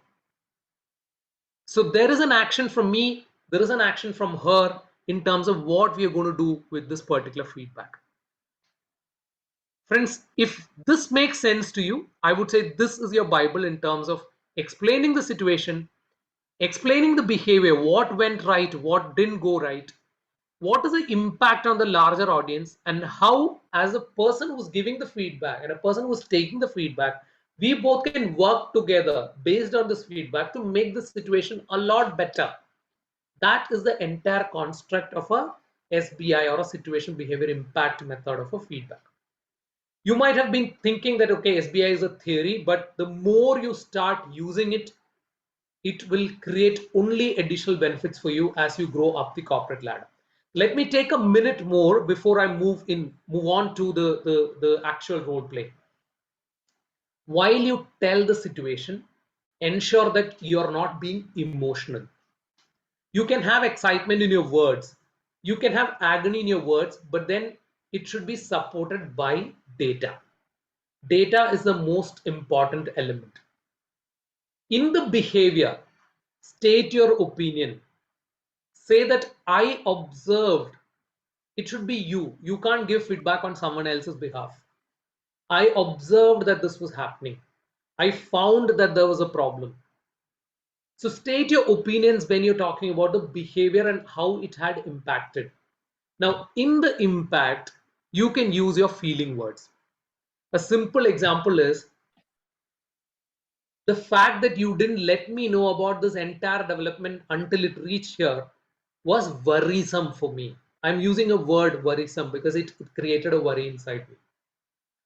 So there is an action from me, there is an action from her in terms of what we are going to do with this particular feedback. Friends, if this makes sense to you, I would say this is your Bible in terms of explaining the situation, explaining the behavior, what went right, what didn't go right, what is the impact on the larger audience, and how, as a person who's giving the feedback and a person who's taking the feedback, we both can work together based on this feedback to make the situation a lot better. That is the entire construct of a SBI, or a situation behavior impact method of a feedback. You might have been thinking that, okay, SBI is a theory, but the more you start using it, it will create only additional benefits for you as you grow up the corporate ladder. Let me take a minute more before I move on to the actual role play. While you tell the situation, ensure that you're not being emotional. You can have excitement in your words, you can have agony in your words, but then it should be supported by data. Data is the most important element. In the behavior, state your opinion. Say that I observed. It should be you. You can't give feedback on someone else's behalf. I observed that this was happening. I found that there was a problem. So state your opinions when you're talking about the behavior and how it had impacted. Now, in the impact, you can use your feeling words. A simple example is the fact that you didn't let me know about this entire development until it reached here was worrisome for me. I'm using a word worrisome because it created a worry inside me.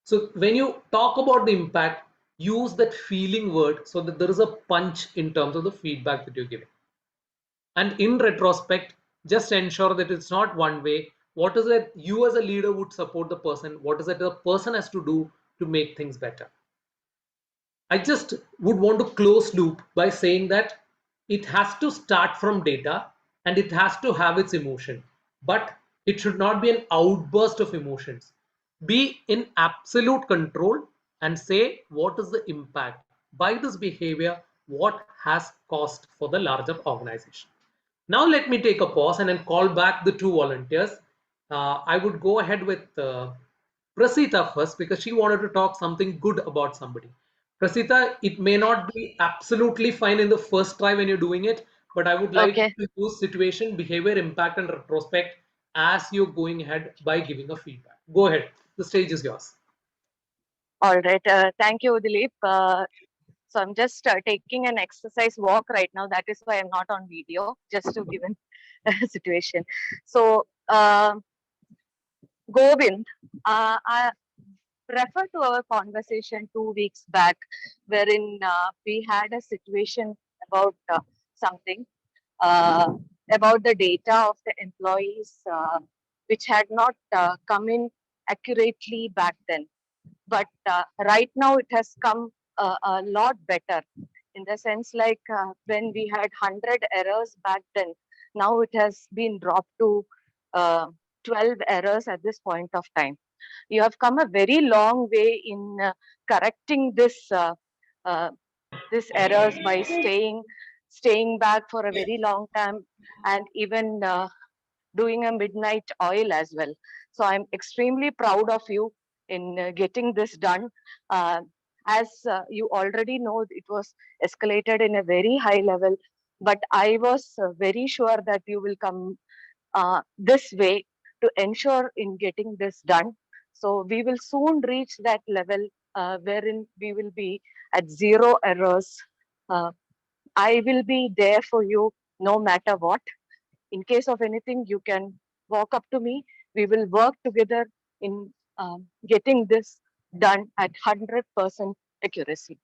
So when you talk about the impact, use that feeling word so that there is a punch in terms of the feedback that you're giving. And in retrospect, just ensure that it's not one way. What is it you as a leader would support the person? What is it the person has to do to make things better? I just would want to close loop by saying that it has to start from data and it has to have its emotion, but it should not be an outburst of emotions. Be in absolute control and say what is the impact by this behavior, what has cost for the larger organization. Now let me take a pause and then call back the two volunteers. I would go ahead with Prasita first because she wanted to talk something good about somebody. Prasita, it may not be absolutely fine in the first try when you're doing it, but I would like Okay. to use situation, behavior, impact, and retrospect as you're going ahead by giving a feedback. Go ahead. The stage is yours. All right. Thank you, Dileep. So I'm just taking an exercise walk right now. That is why I'm not on video, just to give a situation. So, Govind, I refer to our conversation 2 weeks back, wherein we had a situation about something, about the data of the employees, which had not come in accurately back then. But right now it has come a lot better, in the sense like when we had 100 errors back then, now it has been dropped to 12 errors at this point of time. You have come a very long way in correcting this errors by staying back for a very long time, and even doing a midnight oil as well. So I'm extremely proud of you in getting this done. As you already know, it was escalated in a very high level, but I was very sure that you will come this way to ensure in getting this done. So we will soon reach that level wherein we will be at 0 errors. I will be there for you no matter what. In case of anything, you can walk up to me. We will work together in getting this done at 100% accuracy.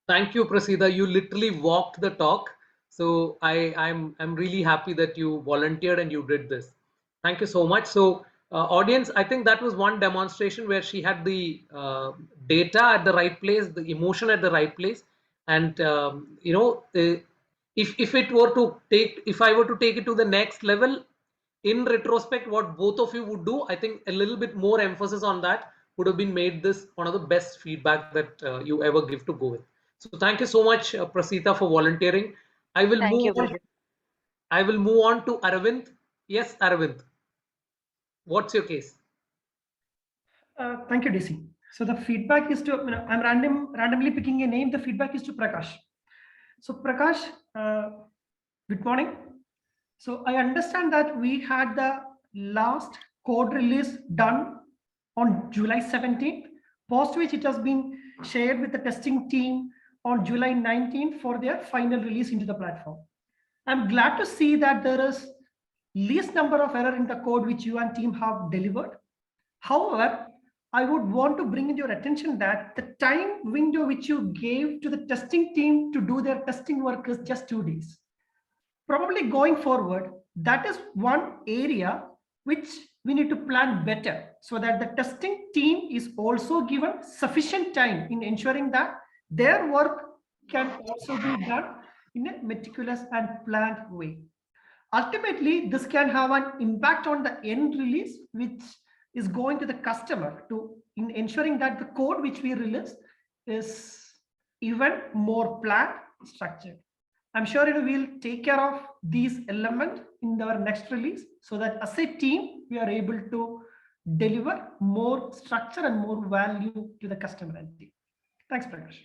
Thank you, Prasida. You literally walked the talk. So I'm really happy that you volunteered and you did this. Thank you so much. So audience, I think that was one demonstration where she had the data at the right place, the emotion at the right place. And, if it were to take, if I were to take it to the next level, in retrospect, what both of you would do, I think a little bit more emphasis on that would have been made this one of the best feedback that you ever give to go with. So thank you so much, Prasita, for volunteering. I will Thank move you, on. brother. I will move on to Aravind. Yes, Aravind. What's your case? Thank you, DC. So the feedback is to, I'm randomly picking a name. The feedback is to Prakash. So Prakash, good morning. So I understand that we had the last code release done on July 17th, post which it has been shared with the testing team on July 19th for their final release into the platform. I'm glad to see that there is least number of error in the code which you and team have delivered. However, I would want to bring in your attention that the time window which you gave to the testing team to do their testing work is just 2 days. Probably going forward, that is one area which we need to plan better so that the testing team is also given sufficient time in ensuring that their work can also be done in a meticulous and planned way. Ultimately, this can have an impact on the end release, which is going to the customer to in ensuring that the code which we release is even more planned, structured. I'm sure we'll take care of these elements in our next release so that as a team, we are able to deliver more structure and more value to the customer and team. Thanks, Prakash.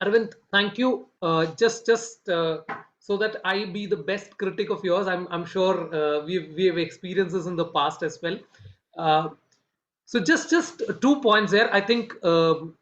Arvind, thank you. Just so that I be the best critic of yours, I'm sure we have experiences in the past as well. So just 2 points there. I think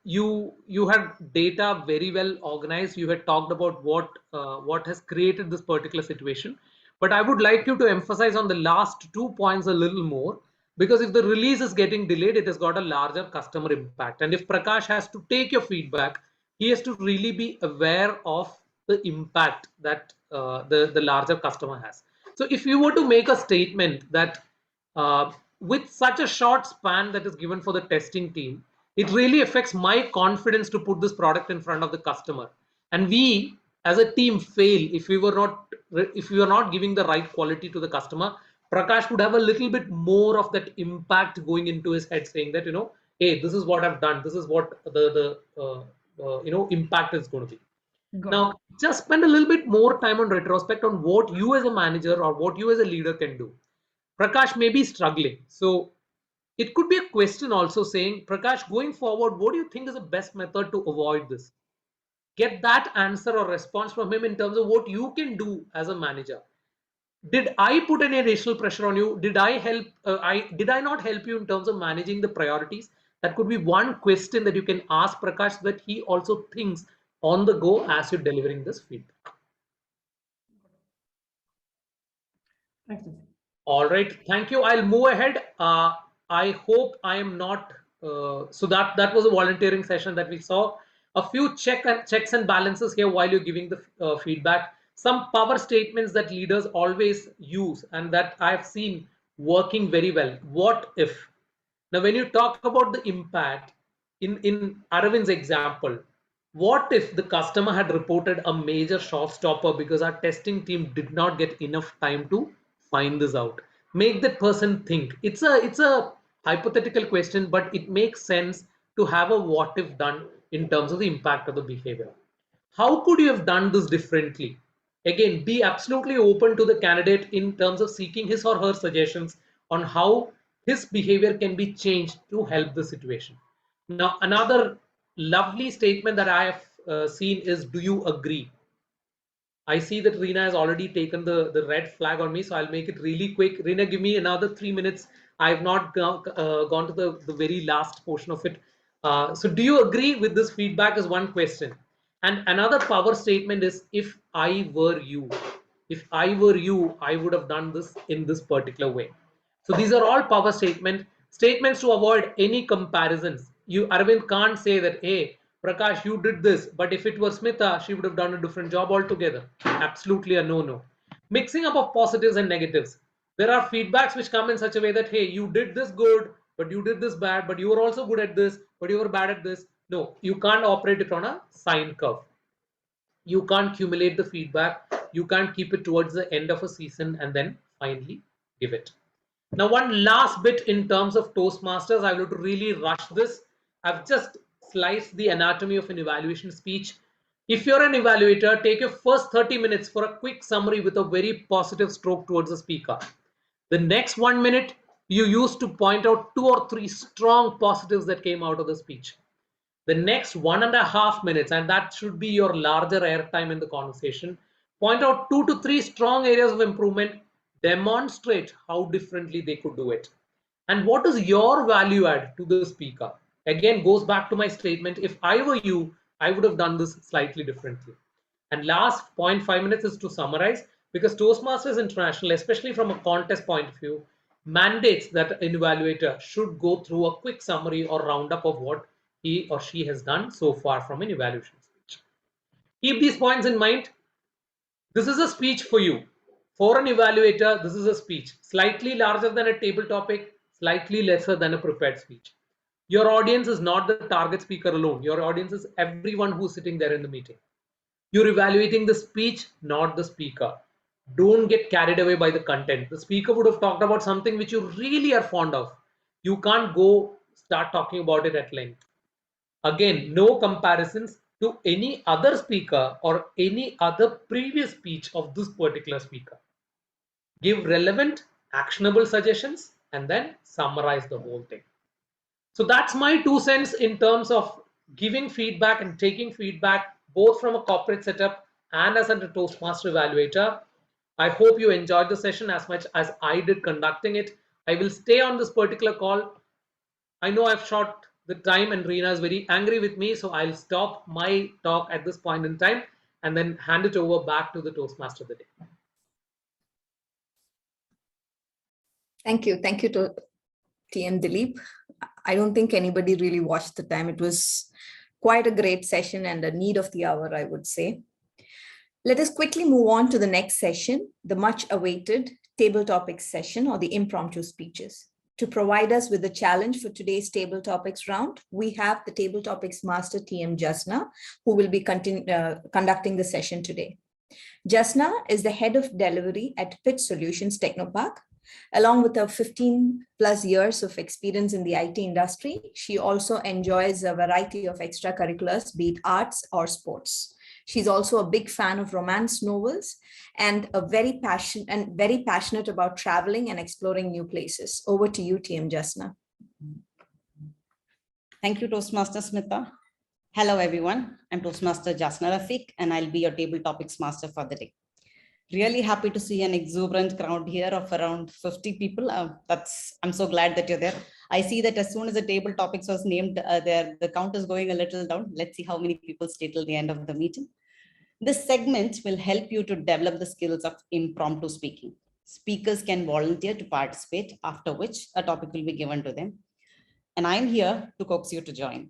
you had data very well organized. You had talked about what has created this particular situation. But I would like you to emphasize on the last 2 points a little more, because if the release is getting delayed, it has got a larger customer impact. And if Prakash has to take your feedback, he has to really be aware of the impact that the larger customer has. So if you were to make a statement that with such a short span that is given for the testing team, it really affects my confidence to put this product in front of the customer. And we as a team fail if we were not giving the right quality to the customer. Prakash would have a little bit more of that impact going into his head, saying that, hey, this is what I've done. This is what the impact is going to be. Now, just spend a little bit more time on retrospect on what you as a manager or what you as a leader can do. Prakash may be struggling. So it could be a question also saying, Prakash, going forward, what do you think is the best method to avoid this? Get that answer or response from him in terms of what you can do as a manager. Did I put any additional pressure on you? Did I help? Did I not help you in terms of managing the priorities? That could be one question that you can ask Prakash, so that he also thinks on the go as you're delivering this feedback. Thanks. All right, thank you. I'll move ahead. I hope I am not. So that was a volunteering session that we saw. A few checks and balances here while you're giving the feedback. Some power statements that leaders always use and that I've seen working very well. What if? Now, when you talk about the impact, in Arvind's example, what if the customer had reported a major showstopper because our testing team did not get enough time to find this out? Make that person think. It's a hypothetical question, but it makes sense to have a what if done in terms of the impact of the behavior. How could you have done this differently? Again, be absolutely open to the candidate in terms of seeking his or her suggestions on how his behavior can be changed to help the situation. Now, another lovely statement that I have seen is, do you agree? I see that Reena has already taken the red flag on me, so I'll make it really quick. Reena, give me another 3 minutes. I've not gone to the very last portion of it. So do you agree with this feedback is one question. And another power statement is, if I were you, I would have done this in this particular way. So these are all power statements to avoid any comparisons. Arvind can't say that, hey, Prakash, you did this, but if it was Smitha, she would have done a different job altogether. Absolutely a no-no. Mixing up of positives and negatives. There are feedbacks which come in such a way that, hey, you did this good, but you did this bad, but you were also good at this, but you were bad at this. No, you can't operate it on a sine curve. You can't accumulate the feedback. You can't keep it towards the end of a season and then finally give it. Now, one last bit in terms of Toastmasters, I will to really rush this. I've just sliced the anatomy of an evaluation speech. If you're an evaluator, take your first 30 minutes for a quick summary with a very positive stroke towards the speaker. The next 1 minute, you use to point out 2 or 3 strong positives that came out of the speech. The next 1.5 minutes, and that should be your larger airtime in the conversation, point out 2 to 3 strong areas of improvement, demonstrate how differently they could do it. And what is your value add to the speaker? Again, goes back to my statement, if I were you, I would have done this slightly differently. And last 0.5 minutes is to summarize, because Toastmasters International, especially from a contest point of view, mandates that an evaluator should go through a quick summary or roundup of what he or she has done so far from an evaluation speech. Keep these points in mind. This is a speech for you. For an evaluator, this is a speech slightly larger than a table topic, slightly lesser than a prepared speech. Your audience is not the target speaker alone. Your audience is everyone who's sitting there in the meeting. You're evaluating the speech, not the speaker. Don't get carried away by the content. The speaker would have talked about something which you really are fond of. You can't go start talking about it at length. Again, no comparisons to any other speaker or any other previous speech of this particular speaker. Give relevant, actionable suggestions and then summarize the whole thing. So that's my 2 cents in terms of giving feedback and taking feedback, both from a corporate setup and as a Toastmaster evaluator. I hope you enjoyed the session as much as I did conducting it. I will stay on this particular call. I know I've shot the time and Reena is very angry with me, so I'll stop my talk at this point in time and then hand it over back to the Toastmaster of the day. Thank you. Thank you to TM Dileep. I don't think anybody really watched the time. It was quite a great session and a need of the hour, I would say. Let us quickly move on to the next session, the much awaited table topics session or the impromptu speeches. To provide us with the challenge for today's table topics round, we have the table topics master TM Jazna, who will be conducting the session today. Jazna is the head of delivery at Pitch Solutions Technopark. Along with her 15 plus years of experience in the IT industry, she also enjoys a variety of extracurriculars, be it arts or sports. She's also a big fan of romance novels and very passionate about traveling and exploring new places. Over to you, TM Jazna. Thank you, Toastmaster Smitha. Hello, everyone. I'm Toastmaster Jazna Rafiq, and I'll be your table topics master for the day. Really happy to see an exuberant crowd here of around 50 people. I'm so glad that you're there. I see that as soon as the table topics was named, the count is going a little down. Let's see how many people stay till the end of the meeting. This segment will help you to develop the skills of impromptu speaking. Speakers can volunteer to participate, after which a topic will be given to them. And I'm here to coax you to join.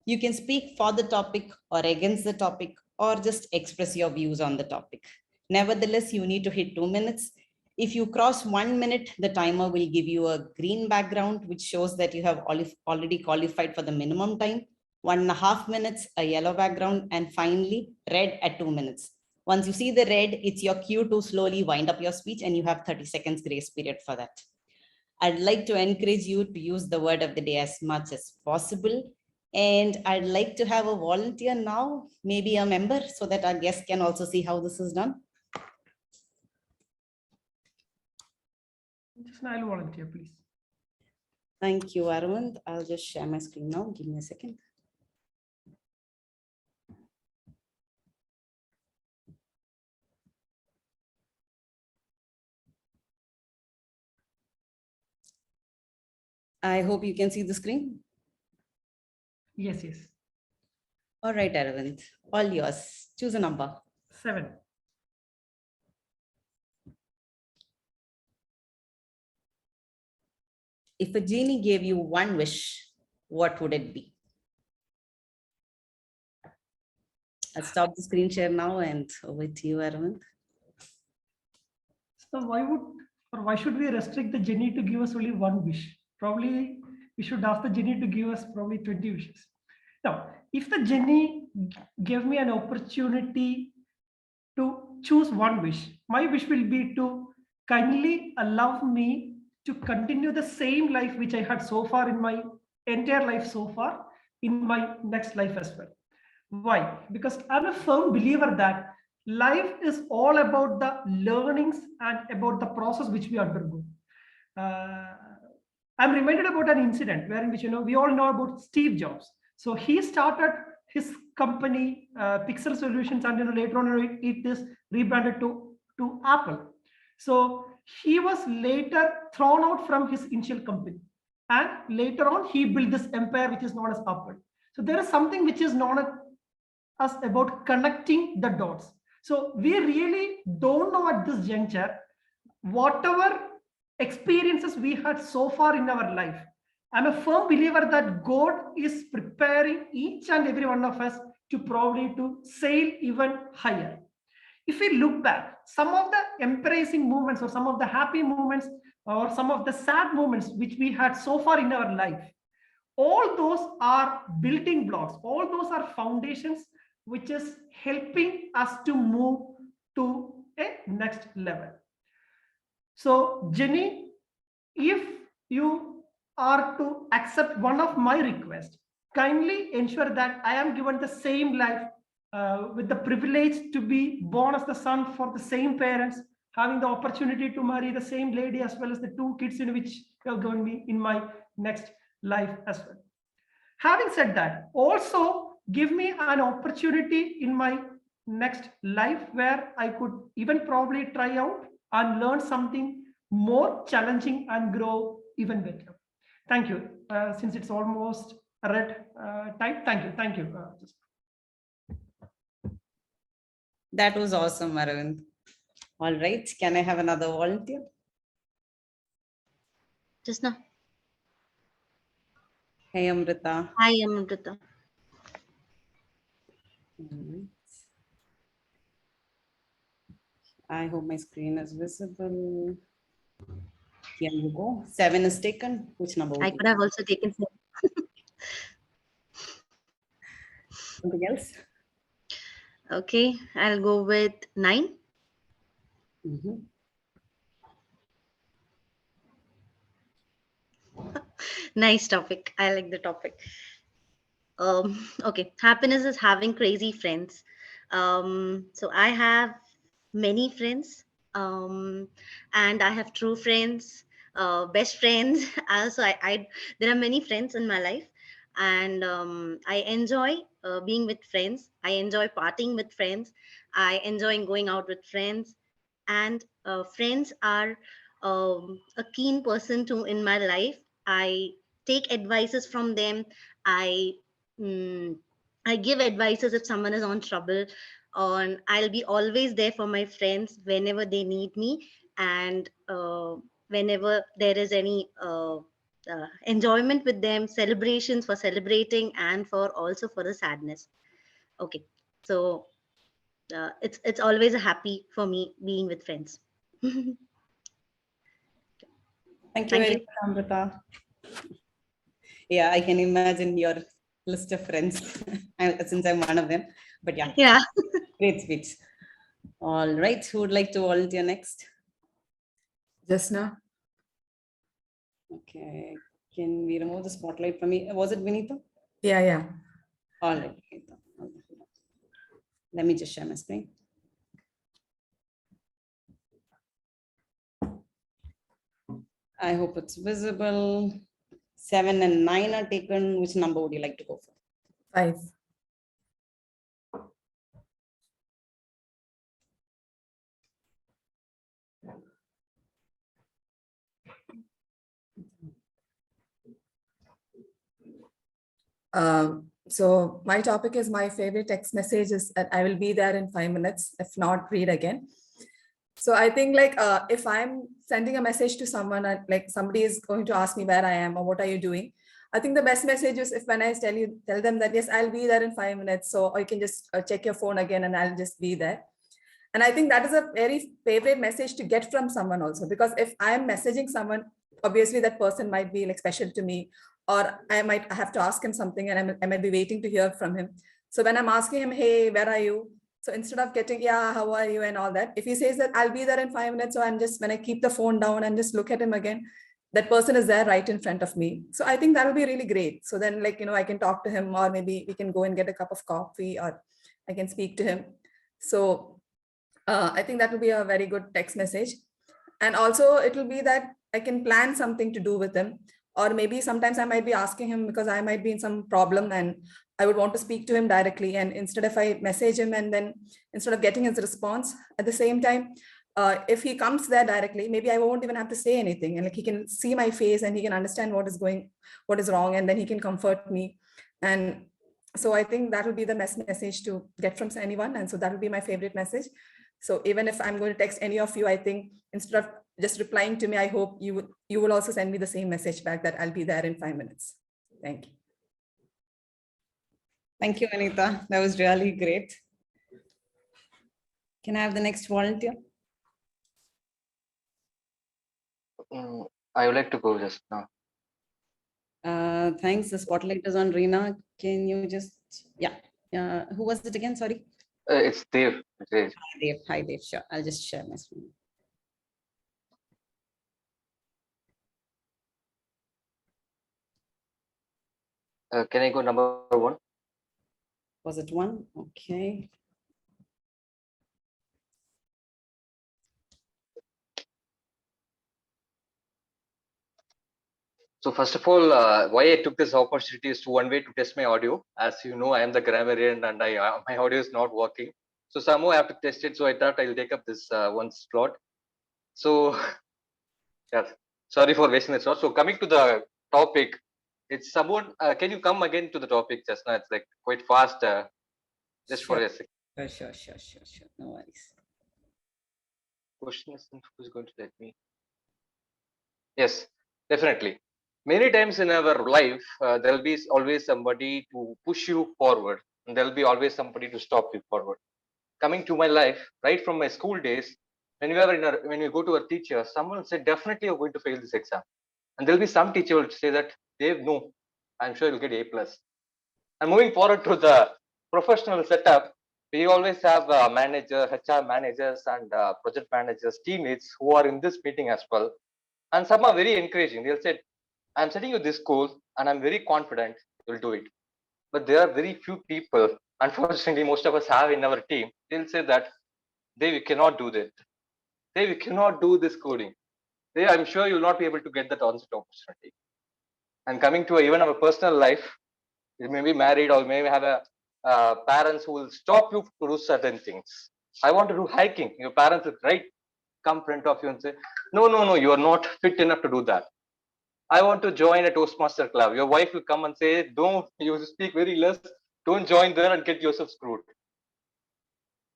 You can speak for the topic or against the topic or just express your views on the topic. Nevertheless, you need to hit 2 minutes. If you cross 1 minute, the timer will give you a green background, which shows that you have already qualified for the minimum time. 1.5 minutes, a yellow background, and finally red at 2 minutes. Once you see the red, it's your cue to slowly wind up your speech and you have 30 seconds grace period for that. I'd like to encourage you to use the word of the day as much as possible. And I'd like to have a volunteer now, maybe a member, so that our guests can also see how this is done. Just I'll volunteer, please. Thank you, Arvind. I'll just share my screen now. Give me a second. I hope you can see the screen. Yes, yes. All right, Arvind, all yours. Choose a number. 7. If a genie gave you one wish, what would it be? I'll stop the screen share now and over to you, Arvind. So why should we restrict the genie to give us only one wish? Probably we should ask the genie to give us probably 20 wishes. Now, if the genie gave me an opportunity to choose one wish. My wish will be to kindly allow me to continue the same life which I had so far in my entire life so far in my next life as well. Why? Because I'm a firm believer that life is all about the learnings and about the process which we undergo. I'm reminded about an incident wherein which we all know about Steve Jobs. So he started his company Pixel Solutions, and later on it is rebranded to Apple. So he was later thrown out from his initial company, and later on he built this empire which is known as Apple. So there is something which is known as about connecting the dots. So we really don't know at this juncture whatever experiences we had so far in our life. I'm a firm believer that God is preparing each and every one of us to probably to sail even higher. If we look back, some of the embracing moments or some of the happy moments or some of the sad moments which we had so far in our life, all those are building blocks, all those are foundations which is helping us to move to a next level. So Jenny, if you are to accept one of my requests, kindly ensure that I am given the same life with the privilege to be born as the son for the same parents, having the opportunity to marry the same lady as well as the two kids in which you have given me in my next life as well. Having said that, also give me an opportunity in my next life where I could even probably try out and learn something more challenging and grow even better. Thank you. Since it's almost red time, thank you. Thank you. That was awesome, Aravind. All right, can I have another volunteer? Jazna. Hey, Amrita. Hi, Amrita. I hope my screen is visible. Here you go. 7 is taken. Which number? I could have also taken 7. Something else? Okay, I'll go with 9. Nice topic. I like the topic. Okay, happiness is having crazy friends. So I have many friends, and I have true friends, best friends. Also, there are many friends in my life, and I enjoy being with friends. I enjoy partying with friends. I enjoy going out with friends, and friends are a keen person too in my life. I take advices from them. I I give advices if someone is on trouble, and I'll be always there for my friends whenever they need me, and whenever there is any enjoyment with them, celebrations for celebrating, and for also for the sadness. Okay, so it's always a happy for me being with friends. Thank you very much, Amrita. Yeah, I can imagine your list of friends since I'm one of them. But yeah, great speech. All right, who would like to volunteer next? Jazna. Okay, can we remove the spotlight from me? Was it Vinita? Yeah. All right, Vinita. Let me just share my screen. I hope it's visible. 7 and 9 are taken. Which number would you like to go for? 5. So my topic is my favorite text messages, and I will be there in 5 minutes. If not, read again. So I think like if I'm sending a message to someone and like somebody is going to ask me where I am or what are you doing, I think the best message is if when I tell them that, yes, I'll be there in 5 minutes. So or you can just check your phone again and I'll just be there. And I think that is a very favorite message to get from someone also, because if I'm messaging someone, obviously that person might be like special to me, or I might have to ask him something and I might be waiting to hear from him. So when I'm asking him, hey, where are you? So instead of getting, yeah, how are you and all that, if he says that I'll be there in 5 minutes, so I'm just, when I keep the phone down and just look at him again, that person is there right in front of me. So I think that will be really great. So then, like, I can talk to him, or maybe we can go and get a cup of coffee, or I can speak to him. So I think that will be a very good text message. And also it will be that I can plan something to do with him, or maybe sometimes I might be asking him because I might be in some problem and I would want to speak to him directly. And instead, if I message him and then instead of getting his response at the same time, if he comes there directly, maybe I won't even have to say anything, and like he can see my face and he can understand what is wrong, and then he can comfort me. And so I think that will be the message to get from anyone. And so that will be my favorite message. So even if I'm going to text any of you, I think instead of just replying to me, I hope you will also send me the same message back that I'll be there in 5 minutes. Thank you. Thank you, Anita. That was really great. Can I have the next volunteer? I would like to go just now. Thanks. The spotlight is on Reena. Can you just, yeah. Who was it again? Sorry. It's Dev. Hi, Dev. Hi, Dev. Sure. I'll just share my screen. Can I go number 1? Was it 1? Okay. So first of all, why I took this opportunity is to one way to test my audio. As you know, I am the grammarian and my audio is not working. So somehow I have to test it. So I thought I'll take up this one slot. So yeah, sorry for wasting the slot. So coming to the topic, it's someone, can you come again to the topic, Jazna? It's like quite fast. Just Sure. for a second. Sure. No worries. Question is, who's going to let me? Yes, definitely. Many times in our life, there will be always somebody to push you forward, and there will be always somebody to stop you forward. Coming to my life, right from my school days, when you go to a teacher, someone said, definitely you're going to fail this exam. And there'll be some teacher will say that, Dave, no, I'm sure you'll get A+. And moving forward to the professional setup, we always have HR managers and project managers, teammates who are in this meeting as well. And some are very encouraging. They'll say, I'm setting you this goal and I'm very confident you'll do it. But there are very few people, unfortunately, most of us have in our team. They'll say that, Dave, you cannot do that. Dave, you cannot do this coding. Dave, I'm sure you'll not be able to get that onset opportunity. And coming to even our personal life, you may be married or may have a parents who will stop you to do certain things. I want to do hiking. Your parents will come in front of you and say, no, you are not fit enough to do that. I want to join a Toastmaster club. Your wife will come and say, don't, you speak very less. Don't join there and get yourself screwed.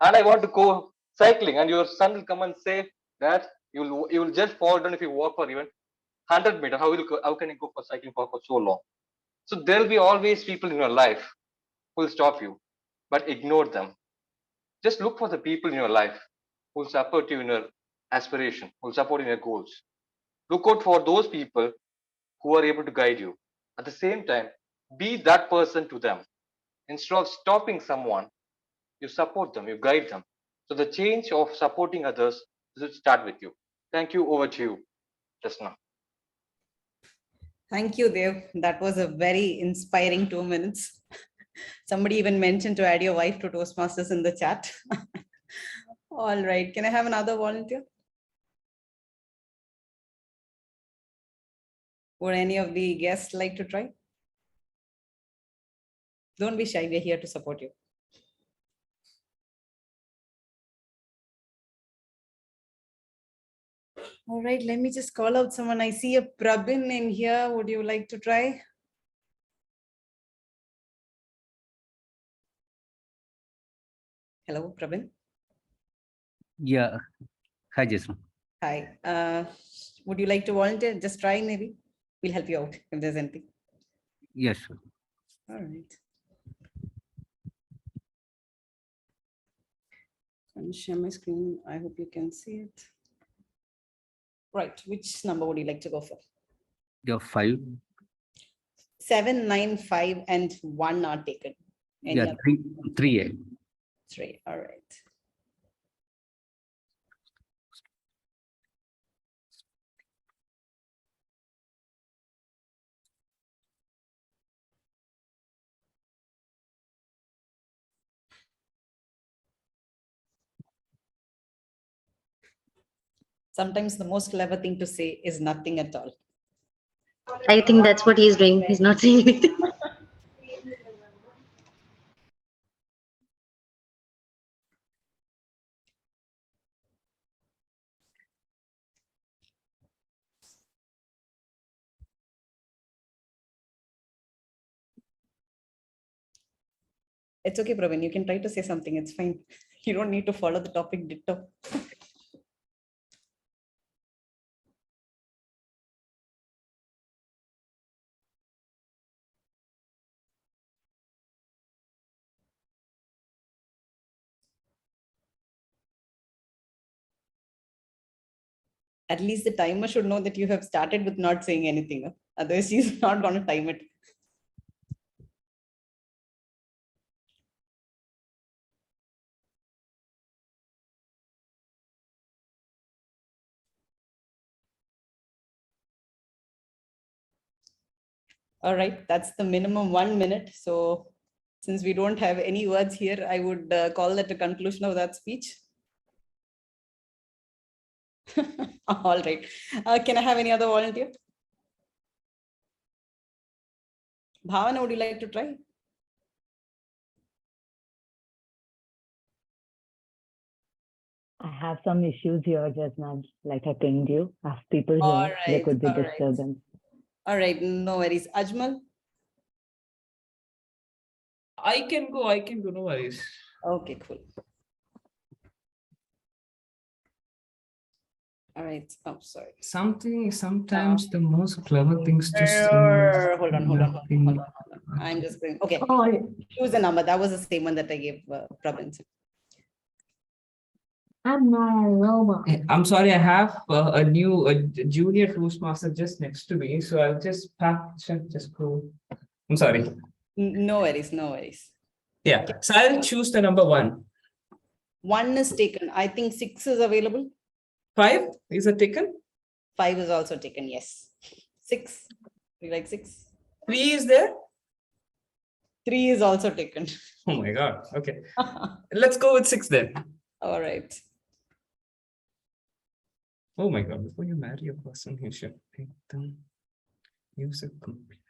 And I want to go cycling, and your son will come and say that you will just fall down if you walk for even 100 meters. How can you go for cycling for so long? So there will be always people in your life who will stop you, but ignore them. Just look for the people in your life who will support you in your aspiration, who will support in your goals. Look out for those people who are able to guide you. At the same time, be that person to them. Instead of stopping someone, you support them, you guide them. So the change of supporting others should start with you. Thank you. Over to you, Jazna. Thank you, Dev. That was a very inspiring 2 minutes. Somebody even mentioned to add your wife to Toastmasters in the chat. All right. Can I have another volunteer? Would any of the guests like to try? Don't be shy. We're here to support you. All right. Let me just call out someone. I see a Prabin in here. Would you like to try? Hello, Prabin. Yeah. Hi, Jason. Hi. Would you like to volunteer? Just try maybe. We'll help you out if there's anything. Yes, sure. All right. I'll share my screen. I hope you can see it. Right. Which number would you like to go for? Your 5. 7, 9, 5, and 1 are taken. Any Yeah, other? 3A. 3. All right. Sometimes the most clever thing to say is nothing at all. I think that's what he's doing. He's not saying anything. It's okay, Praveen. You can try to say something. It's fine. You don't need to follow the topic ditto. At least the timer should know that you have started with not saying anything. Otherwise, she's not going to time it. All right, that's the minimum 1 minute. So since we don't have any words here, I would call that a conclusion of that speech. All right. Can I have any other volunteer? Bhavana, would you like to try? I have some issues here, Jazna, like I pinged you. I have people All here. There right, could be all right. disturbance. All right, no worries. Ajmal? I can go, no worries. Okay, cool. All right. Oh, sorry. Sometimes the most clever things to say. Hold on. I'm just going. Okay. Choose a number. That was the same one that I gave Praveen. I'm not a robot. I'm sorry, I have a junior Toastmaster just next to me, so I'll just go. I'm sorry. No worries, no worries. Yeah, so I'll choose the number 1. 1 is taken. I think 6 is available. 5 is it taken? 5 is also taken, yes. 6. You like 6? 3 is there? 3 is also taken. Oh my God. Okay. Let's go with 6 then. All right. Oh my God. Before you marry a person, you should take them. Use a computer.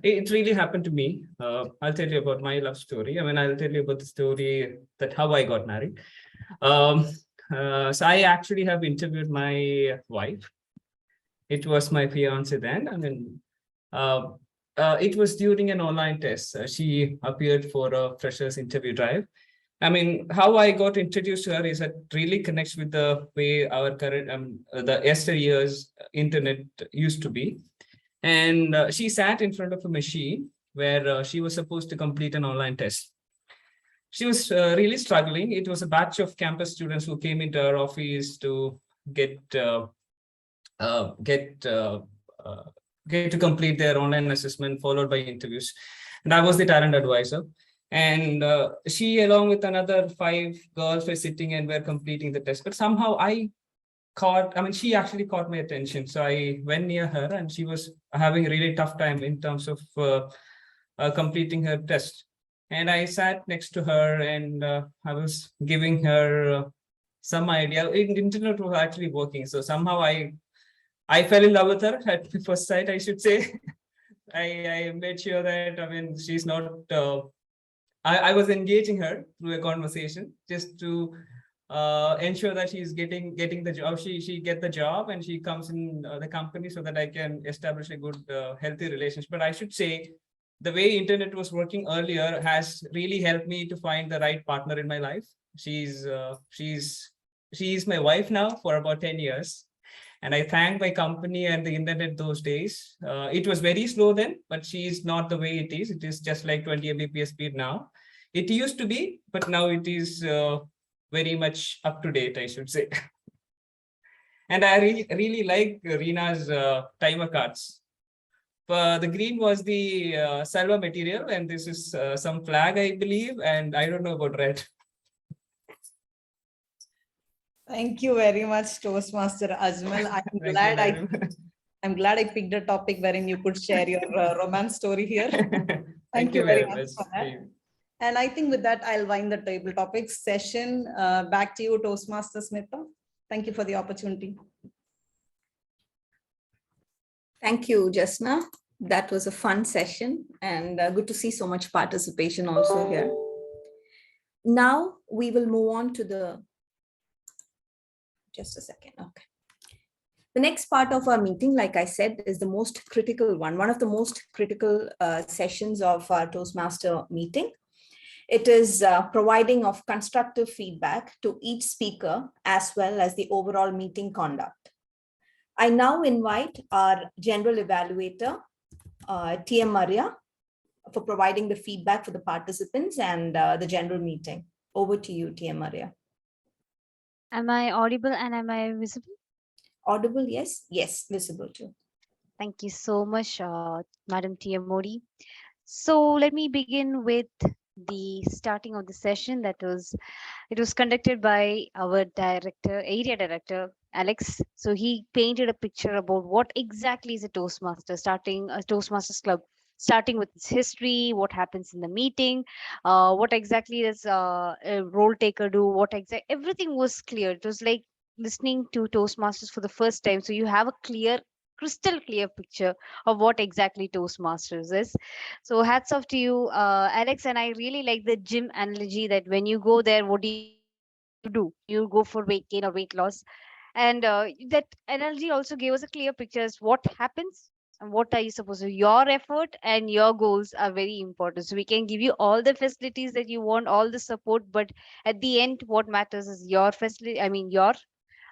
It really happened to me. I'll tell you about my love story. I mean, I'll tell you about the story that how I got married. So I actually have interviewed my wife. It was my fiance then. I mean, it was during an online test. She appeared for a freshers interview drive. I mean, how I got introduced to her is that really connects with the way our current, the yesteryear's internet used to be. And she sat in front of a machine where she was supposed to complete an online test. She was really struggling. It was a batch of campus students who came into our office to get to complete their online assessment, followed by interviews. And I was the talent advisor. And she, along with another 5 girls, were sitting and were completing the test. But somehow she actually caught my attention. So I went near her and she was having a really tough time in terms of completing her test. And I sat next to her and I was giving her some idea. Internet was actually working. So somehow I fell in love with her at first sight, I should say. I made sure that, I mean, she's not, I was engaging her through a conversation just to ensure that she's getting the job. She get the job and she comes in the company so that I can establish a good, healthy relationship. But I should say, the way internet was working earlier has really helped me to find the right partner in my life. She's my wife now for about 10 years. And I thank my company and the internet those days. It was very slow then, but she's not the way it is. It is just like 20 Mbps speed now. It used to be, but now it is very much up to date, I should say. And I really like Reena's timer cards the green was the salva material, and this is some flag, I believe, and I don't know about red. Thank you very much, Toastmaster Ajmal. I'm glad I picked a topic wherein you could share your romance story here. Thank you very much for that. And I think with that, I'll wind the table topics session. Back to you, Toastmaster Smitha. Thank you for the opportunity. Thank you, Jazna. That was a fun session and good to see so much participation also here. Now we will move on to the, just a second, okay. The next part of our meeting, like I said, is the most critical one of the most critical sessions of our Toastmaster meeting. It is providing of constructive feedback to each speaker as well as the overall meeting conduct. I now invite our general evaluator, TM Maria, for providing the feedback for the participants and the general meeting. Over to you, TM Maria. Am I audible and am I visible? Audible, yes. Yes, visible too. Thank you so much, Madam TMOD. So let me begin with the starting of the session. It was conducted by our area director, Alex. So he painted a picture about what exactly is a Toastmaster, starting a Toastmasters club, starting with its history, what happens in the meeting, what exactly does a role taker do, everything was clear. It was like listening to Toastmasters for the first time. So you have a crystal clear picture of what exactly Toastmasters is. So hats off to you, Alex. And I really like the gym analogy that when you go there, what do you do? You go for weight gain or weight loss. And that analogy also gave us a clear picture as what happens and what are you supposed to do. Your effort and your goals are very important. So we can give you all the facilities that you want, all the support, but at the end, what matters is your your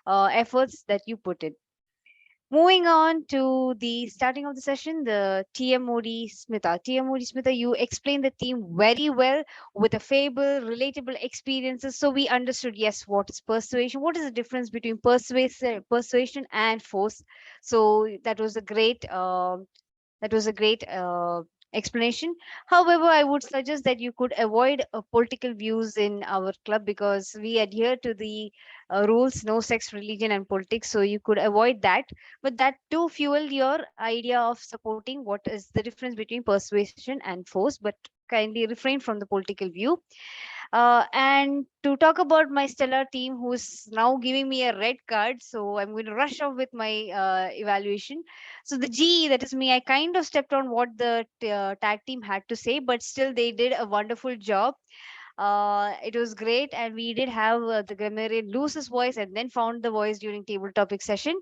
efforts that you put in. Moving on to the starting of the session, the TMOD Smitha. TMOD Smitha, you explained the theme very well with a fable, relatable experiences. So we understood, yes, what is persuasion? What is the difference between persuasion and force? So that was a great explanation. However, I would suggest that you could avoid political views in our club because we adhere to the rules, no sex, religion, and politics. So you could avoid that. But that too fueled your idea of supporting what is the difference between persuasion and force. But kindly refrain from the political view. And to talk about my stellar team, who's now giving me a red card, so I'm going to rush off with my evaluation. So the GE, that is me, I kind of stepped on what the tag team had to say, but still they did a wonderful job. It was great, and we did have the grammarian lose his voice and then found the voice during table topic session.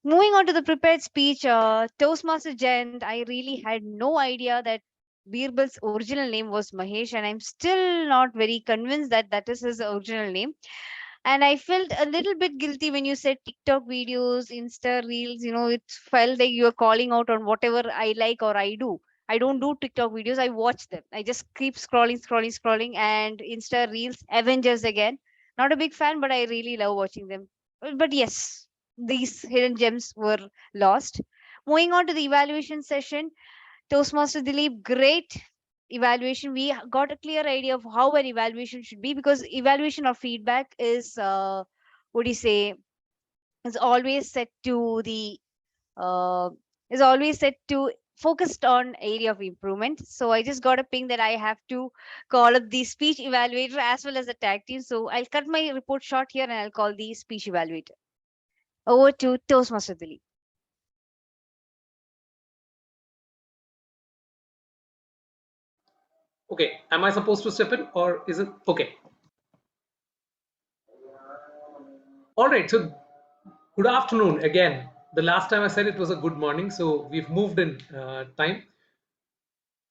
Moving on to the prepared speech, Toastmaster Jayant, I really had no idea that Birbal's original name was Mahesh, and I'm still not very convinced that that is his original name. And I felt a little bit guilty when you said TikTok videos, Insta Reels. It felt like you were calling out on whatever I like or I do. I don't do TikTok videos. I watch them. I just keep scrolling, and Insta Reels, Avengers again. Not a big fan, but I really love watching them. But yes, these hidden gems were lost. Moving on to the evaluation session, Toastmaster Dileep, great evaluation. We got a clear idea of how an evaluation should be because evaluation or feedback is, what do you say, is always set to the is always set to focused on area of improvement. So I just got a ping that I have to call up the speech evaluator as well as the tag team. So I'll cut my report short here and I'll call the speech evaluator. Over to Toastmaster Dileep. Okay, am I supposed to step in or is it okay? All right, so good afternoon again. The last time I said it was a good morning, so we've moved in time.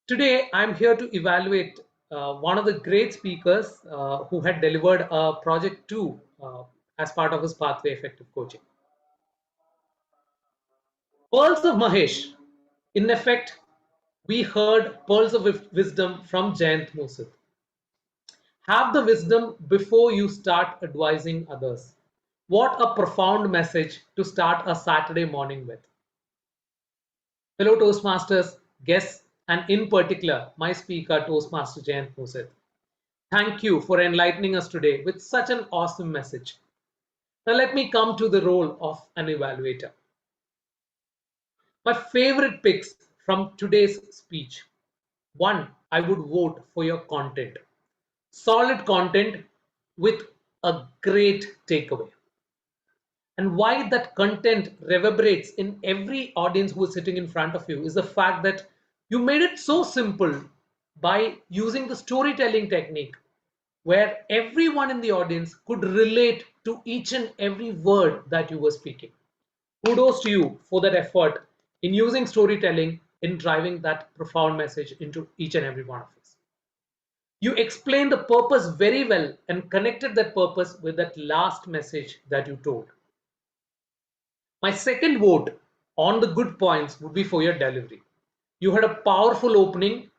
Today, I'm here to evaluate one of the great speakers who had delivered a project 2 as part of his Pathway Effective Coaching. Pearls of Mahesh. In effect, we heard pearls of wisdom from Jayant Musid. Have the wisdom before you start advising others. What a profound message to start a Saturday morning with. fellow Toastmasters, guests, and in particular, my speaker, Toastmaster Jayant. Thank you for enlightening us today with such an awesome message. Now let me come to the role of an evaluator. My favorite picks from today's speech. One, I would vote for your content. Solid content with a great takeaway. And why that content reverberates in every audience who is sitting in front of you is the fact that you made it so simple by using the storytelling technique where everyone in the audience could relate to each and every word that you were speaking. Kudos to you for that effort in using storytelling in driving that profound message into each and every one of us. You explained the purpose very well and connected that purpose with that last message that you told. My second vote on the good points would be for your delivery. You had a powerful opening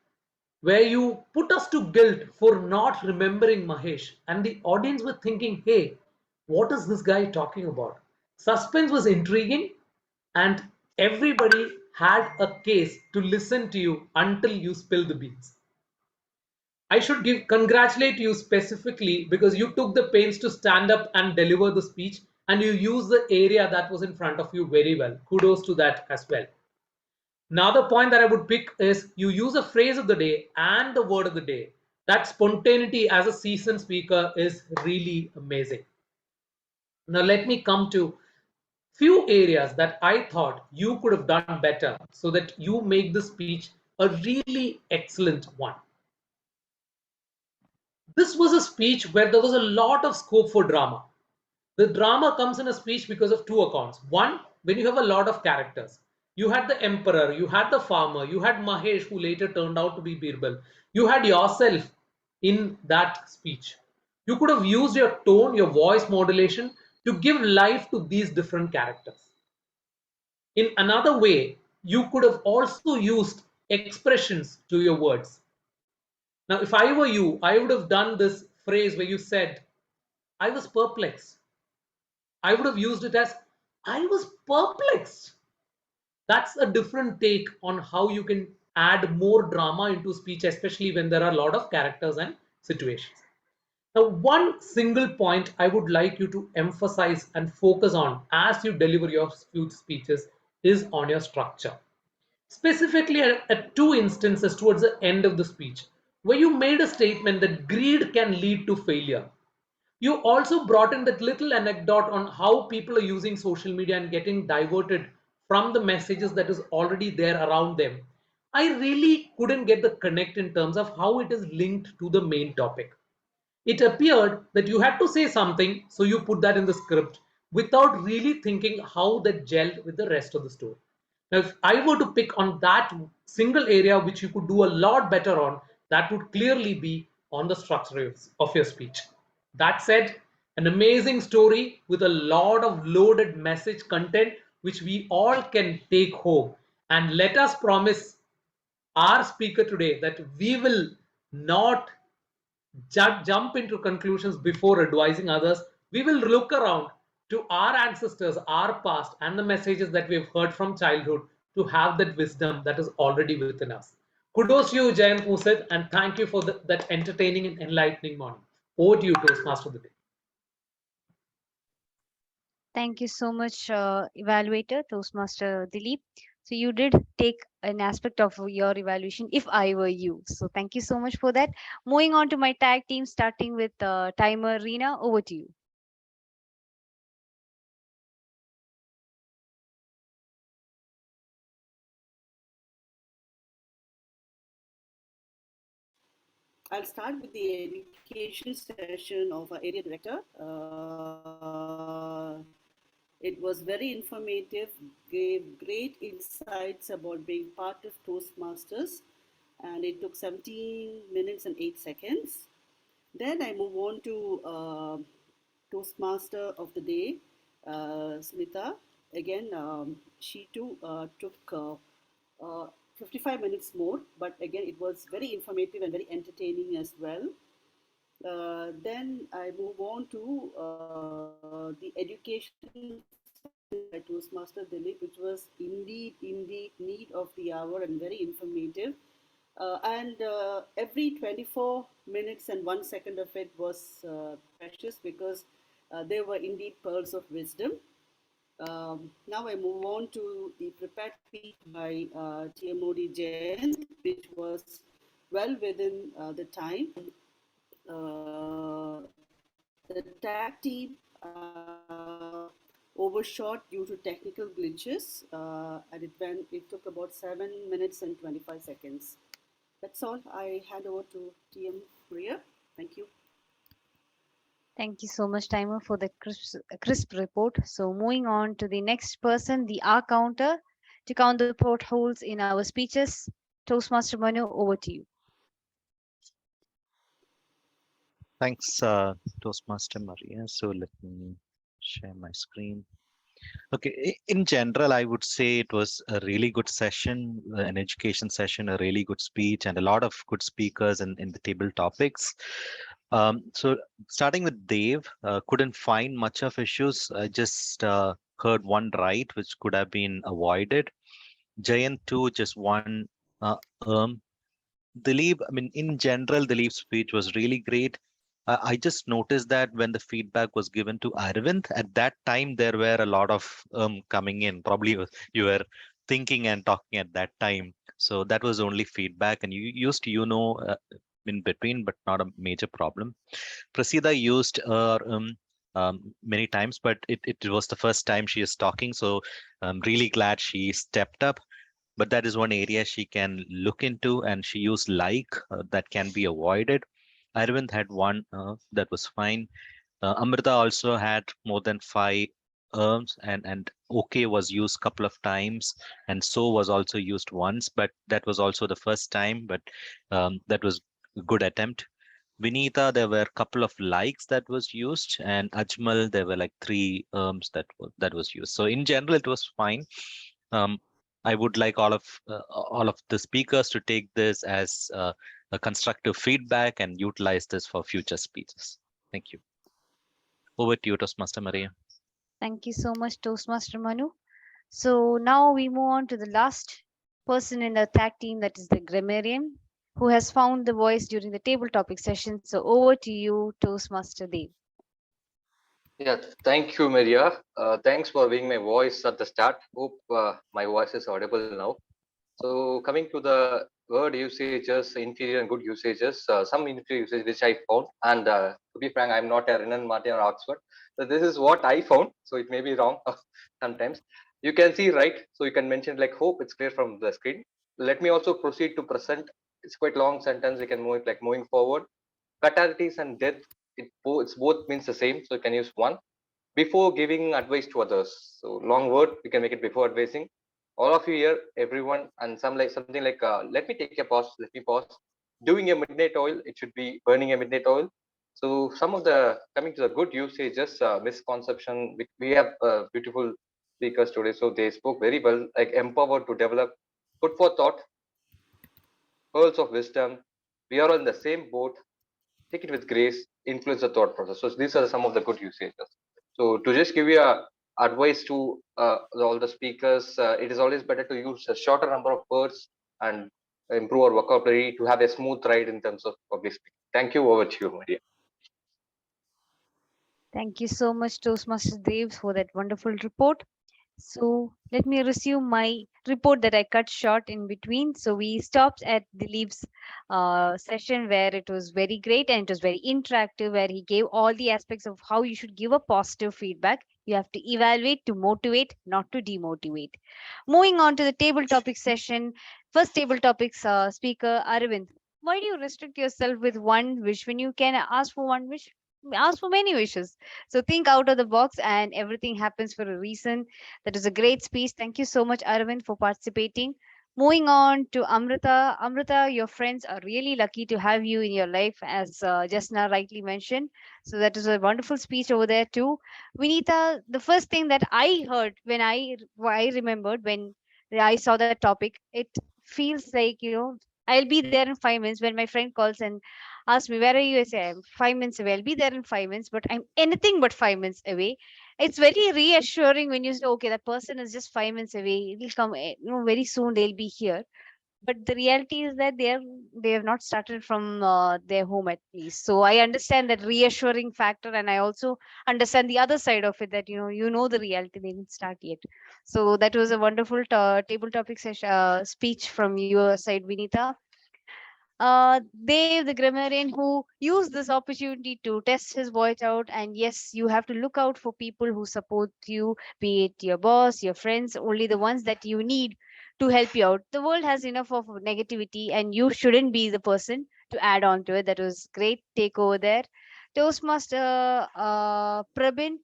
where you put us to guilt for not remembering Mahesh, and the audience were thinking, hey, what is this guy talking about? Suspense was intriguing, and everybody had a case to listen to you until you spill the beans. I should congratulate you specifically because you took the pains to stand up and deliver the speech, and you used the area that was in front of you very well. Kudos to that as well. Another point that I would pick is you use a phrase of the day and the word of the day. That spontaneity as a seasoned speaker is really amazing. Now let me come to few areas that I thought you could have done better so that you make the speech a really excellent one. This was a speech where there was a lot of scope for drama. The drama comes in a speech because of two accounts. One, when you have a lot of characters. You had the emperor, you had the farmer, you had Mahesh, who later turned out to be Birbal. You had yourself in that speech. You could have used your tone, your voice modulation to give life to these different characters. In another way, you could have also used expressions to your words. Now, if I were you, I would have done this phrase where you said, I was perplexed. I would have used it as, I was perplexed. That's a different take on how you can add more drama into speech, especially when there are a lot of characters and situations. Now, one single point I would like you to emphasize and focus on as you deliver your speeches is on your structure. Specifically at two instances towards the end of the speech, where you made a statement that greed can lead to failure. You also brought in that little anecdote on how people are using social media and getting diverted from the messages that is already there around them. I really couldn't get the connect in terms of how it is linked to the main topic. It appeared that you had to say something, so you put that in the script without really thinking how that gelled with the rest of the story. Now, if I were to pick on that single area which you could do a lot better on, that would clearly be on the structure of your speech. That said, an amazing story with a lot of loaded message content which we all can take home. And let us promise our speaker today that we will not jump into conclusions before advising others. We will look around to our ancestors, our past, and the messages that we've heard from childhood to have that wisdom that is already within us. Kudos to you, Jayant Musid, and thank you for that entertaining and enlightening morning. Over to you, Toastmaster of the day. Thank you so much, evaluator, Toastmaster Dileep. So you did take an aspect of your evaluation if I were you. So thank you so much for that. Moving on to my tag team, starting with timer Reena, over to you. I'll start with the education session of our area director. It was very informative, gave great insights about being part of Toastmasters, and it took 17 minutes and 8 seconds. Then I move on to Toastmaster of the day, Smitha. Again, she too took 55 minutes more, but again, it was very informative and very entertaining as well. Then I move on to the education by Toastmaster Dileep, which was indeed need of the hour and very informative. And every 24 minutes and 1 second of it was precious because they were indeed pearls of wisdom. Now I move on to the prepared speech by TMOD Jayant, which was well within the time. The tag team overshot due to technical glitches, and it took about 7 minutes and 25 seconds. That's all. I hand over to TM Maria. Thank you. Thank you so much, Timer, for the crisp report. So moving on to the next person, the R counter, to count the potholes in our speeches. Toastmaster Manu, over to you. Thanks, Toastmaster Maria. So let me share my screen. Okay, in general, I would say it was a really good session, an education session, a really good speech, and a lot of good speakers in the table topics. So starting with Dave, couldn't find much of issues. I just heard one right, which could have been avoided. Jayant too, just one. Dileep, I mean, in general, Dileep's speech was really great. I just noticed that when the feedback was given to Arvind, at that time there were a lot of coming in. Probably you were thinking and talking at that time. So that was only feedback, and you used in between, but not a major problem. Prasida used many times, but it was the first time she is talking. So I'm really glad she stepped up. But that is one area she can look into, and she used like that can be avoided. Arvind had one that was fine. Amrita also had more than 5 and okay was used couple of times, and so was also used once, but that was also the first time, but that was a good attempt. Vinita, there were a couple of likes that was used, and Ajmal, there were like 3 that was used. So in general, it was fine. I would like all of the speakers to take this as a constructive feedback and utilize this for future speeches. Thank you. Over to you, Toastmaster Maria. Thank you so much, Toastmaster Manu. So now we move on to the last person in the tag team, that is the grammarian, who has found the voice during the table topic session. So over to you, Toastmaster Dev. Yeah, thank you, Maria. Thanks for being my voice at the start. Hope my voice is audible now. So coming to the word usages, inferior and good usages, some inferior usage which I found, and to be frank, I'm not a Renan, Martin or Oxford. So this is what I found. So it may be wrong sometimes. You can see right. So you can mention like hope. It's clear from the screen. Let me also proceed to present. It's quite long sentence. You can move it like moving forward. Fatalities and death. It's both means the same. So you can use one. Before giving advice to others. So long word. We can make it before advising. All of you here, everyone, and something like let me take a pause. Let me pause. Doing a midnight oil. It should be burning a midnight oil. So some of the coming to the good usages, misconception. We have beautiful speakers today, so they spoke very well. Like empowered to develop, put for thought, pearls of wisdom. We are on the same boat. Take it with grace. Influence the thought process. So these are some of the good usages. So to just give you a advice to all the speakers, it is always better to use a shorter number of words and improve our vocabulary to have a smooth ride in terms of public speaking. Thank you. Over to you, Maria. Thank you so much, Toastmaster Dev, for that wonderful report. So let me resume my report that I cut short in between. So we stopped at Dileep's session where it was very great and it was very interactive, where he gave all the aspects of how you should give a positive feedback. You have to evaluate to motivate, not to demotivate. Moving on to the table topic session. First table topics speaker, Arvind. Why do you restrict yourself with one wish when you can ask for one wish? Ask for many wishes. So think out of the box and everything happens for a reason. That is a great speech. Thank you so much, Arvind, for participating. Moving on to Amrita. Amrita, your friends are really lucky to have you in your life, as Jazna rightly mentioned. So that is a wonderful speech over there too. Vinita, the first thing that I heard when I remembered when I saw that topic, it feels like, I'll be there in 5 minutes. When my friend calls and asks me, where are you? I say, I'm 5 minutes away. I'll be there in 5 minutes, but I'm anything but 5 minutes away. it's very reassuring when you say, okay, that person is just 5 minutes away. It'll come, very soon they'll be here. But the reality is that they have not started from their home at least. So I understand that reassuring factor, and I also understand the other side of it, that the reality, they didn't start yet. So that was a wonderful table topic session, speech from your side, Vinita. Dave, the grammarian, who used this opportunity to test his voice out. And yes, you have to look out for people who support you, be it your boss, your friends, only the ones that you need to help you out. The world has enough of negativity, and you shouldn't be the person to add on to it. That was great take over there. Toastmaster Prabin,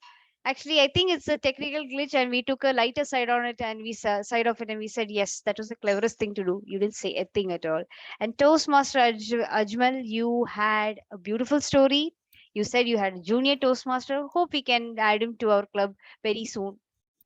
actually, I think it's a technical glitch, and we took a lighter side on it, and side of it, and we said, yes, that was the cleverest thing to do. You didn't say a thing at all. And Toastmaster Ajmal, you had a beautiful story. You said you had a junior Toastmaster. Hope we can add him to our club very soon,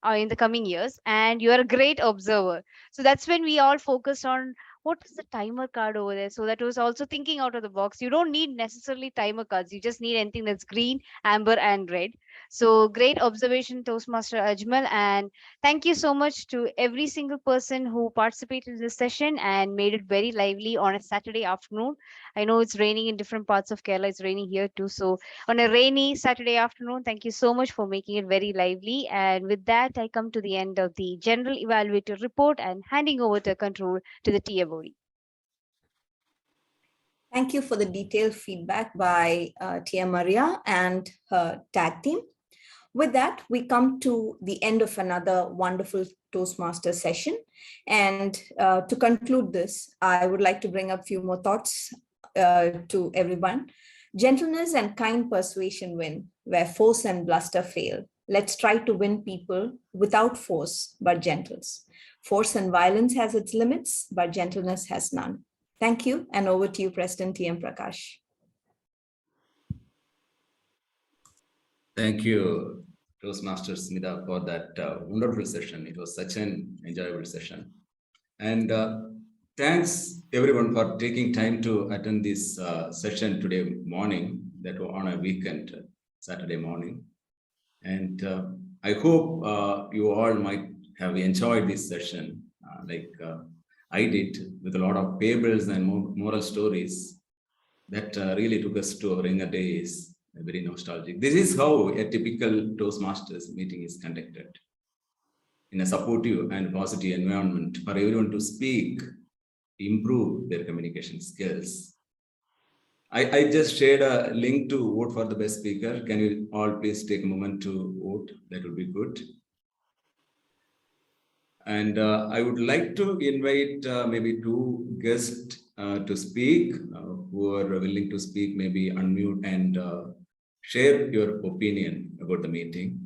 in the coming years. And you are a great observer. So that's when we all focused on what is the timer card over there. So that was also thinking out of the box. You don't need necessarily timer cards. You just need anything that's green, amber, and red. So great observation, Toastmaster Ajmal. And thank you so much to every single person who participated in this session and made it very lively on a Saturday afternoon. I know it's raining in different parts of Kerala. It's raining here too. So on a rainy Saturday afternoon, thank you so much for making it very lively. And with that, I come to the end of the general evaluator report and handing over the control to the TMOD. Thank you for the detailed feedback by Tia Maria and her tag team. With that, we come to the end of another wonderful Toastmaster session. And to conclude this, I would like to bring up a few more thoughts to everyone. Gentleness and kind persuasion win, where force and bluster fail. Let's try to win people without force, but gentles. Force and violence has its limits, but gentleness has none. Thank you, and over to you, President TM Prakash. Thank you, Toastmaster Smitha, for that wonderful session. It was such an enjoyable session. And thanks everyone for taking time to attend this session today morning, that were on a weekend, Saturday morning. And I hope you all might have enjoyed this session like I did, with a lot of fables and moral stories that really took us to our younger days, very nostalgic. This is how a typical Toastmasters meeting is conducted, in a supportive and positive environment for everyone to speak, improve their communication skills. I just shared a link to vote for the best speaker. Can you all please take a moment to vote? That would be good. And I would like to invite maybe two guests to speak, who are willing to speak, maybe unmute and share your opinion about the meeting.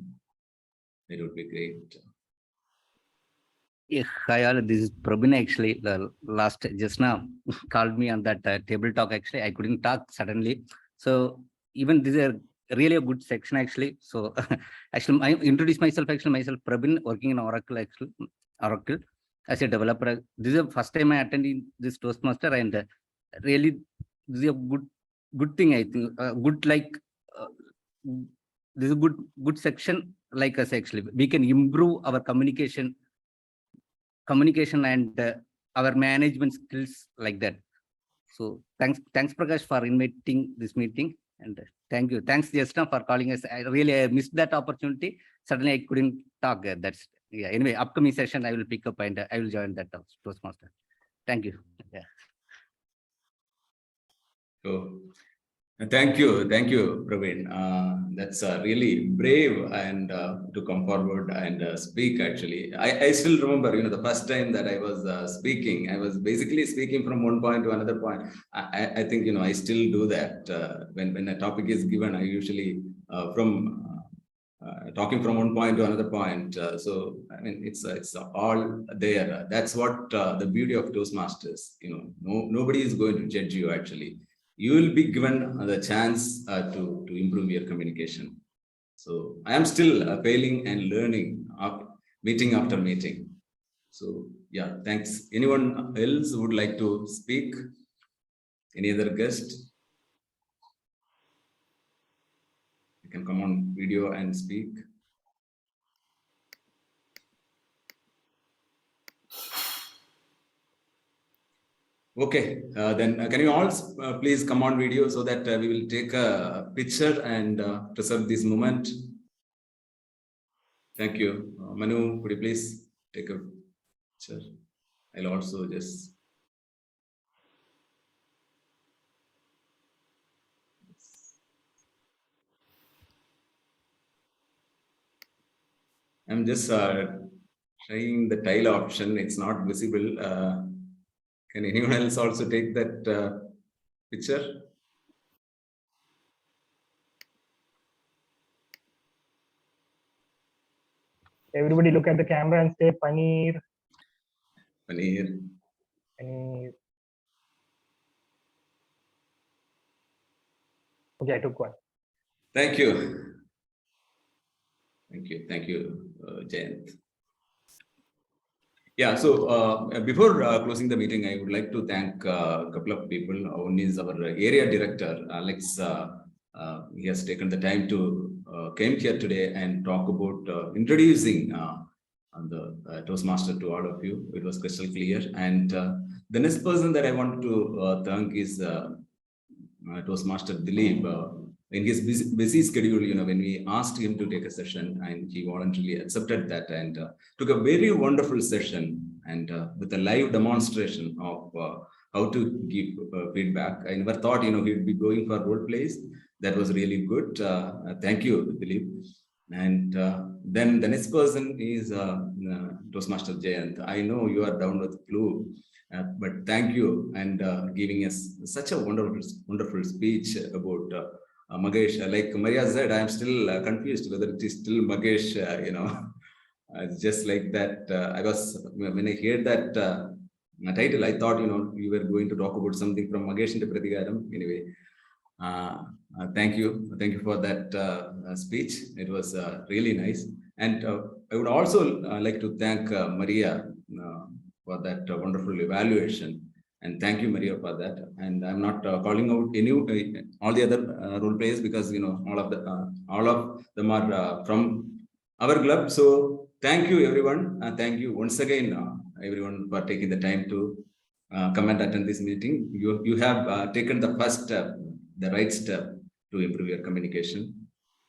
That would be great. Yeah, hi all, this is Prabin. Actually, the last Jazna called me on that table talk. Actually, I couldn't talk suddenly. So even this is a really a good section actually. So actually, I introduce myself. Myself Prabin, working in Oracle. Actually, Oracle as a developer. This is the first time I attended this Toastmaster, and really this is a good thing. I think good like this is a good section. Like us actually, we can improve our communication and our management skills like that. So thanks Prakash for inviting this meeting, and thank you. Thanks Jazna for calling us. I really missed that opportunity. Suddenly I couldn't talk. That's yeah. Anyway, upcoming session I will pick up and I will join that Toastmaster. Thank you. Yeah. So thank you, Praveen. That's really brave and to come forward and speak. Actually, I still remember, the first time that I was speaking, I was basically speaking from one point to another point. I think I still do that when a topic is given. I usually talking from one point to another point. So I mean, it's all there. That's what the beauty of Toastmasters. Nobody is going to judge you actually. You will be given the chance to improve your communication. So I am still failing and learning meeting after meeting. So yeah, thanks. Anyone else would like to speak? Any other guest? You can come on video and speak. Okay, then can you all please come on video so that we will take a picture and preserve this moment. Thank you. Manu, could you please take a picture? I'll also just. I'm just trying the tile option. It's not visible. Can anyone else also take that picture? Everybody look at the camera and say paneer. Paneer. Paneer. Okay, I took one. Thank you. Thank you. Thank you, Jayant. Yeah, so before closing the meeting, I would like to thank a couple of people. One is our area director, Alex. He has taken the time to came here today and talk about introducing the Toastmaster to all of you. It was crystal clear. And the next person that I want to thank is Toastmaster Dileep. In his busy schedule, when we asked him to take a session, and he voluntarily accepted that and took a very wonderful session and with a live demonstration of how to give feedback. I never thought, he'd be going for role plays. That was really good. Thank you, Dileep. And then the next person is Toastmaster Jayant. I know you are down with flu, but thank you and giving us such a wonderful speech about Magesh. Like Maria said, I am still confused whether it is still Magesh, just like that. I was, when I heard that title, I thought, you were going to talk about something from Magesh into Prathigaram. Anyway, thank you. Thank you for that speech. It was really nice. And I would also like to thank Maria for that wonderful evaluation. And thank you, Maria, for that. And I'm not calling out any all the other role players because all of them are from our club. So thank you, everyone. Thank you once again, everyone, for taking the time to come and attend this meeting. You have taken the first step, the right step to improve your communication.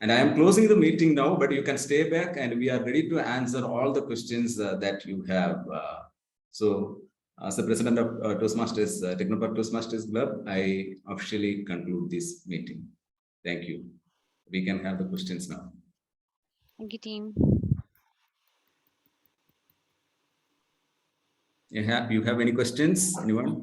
And I am closing the meeting now, but you can stay back, and we are ready to answer all the questions that you have. So. As the president of Toastmasters, Technopark Toastmasters Club, I officially conclude this meeting. Thank you. We can have the questions now. Thank you, team. You have any questions? Anyone?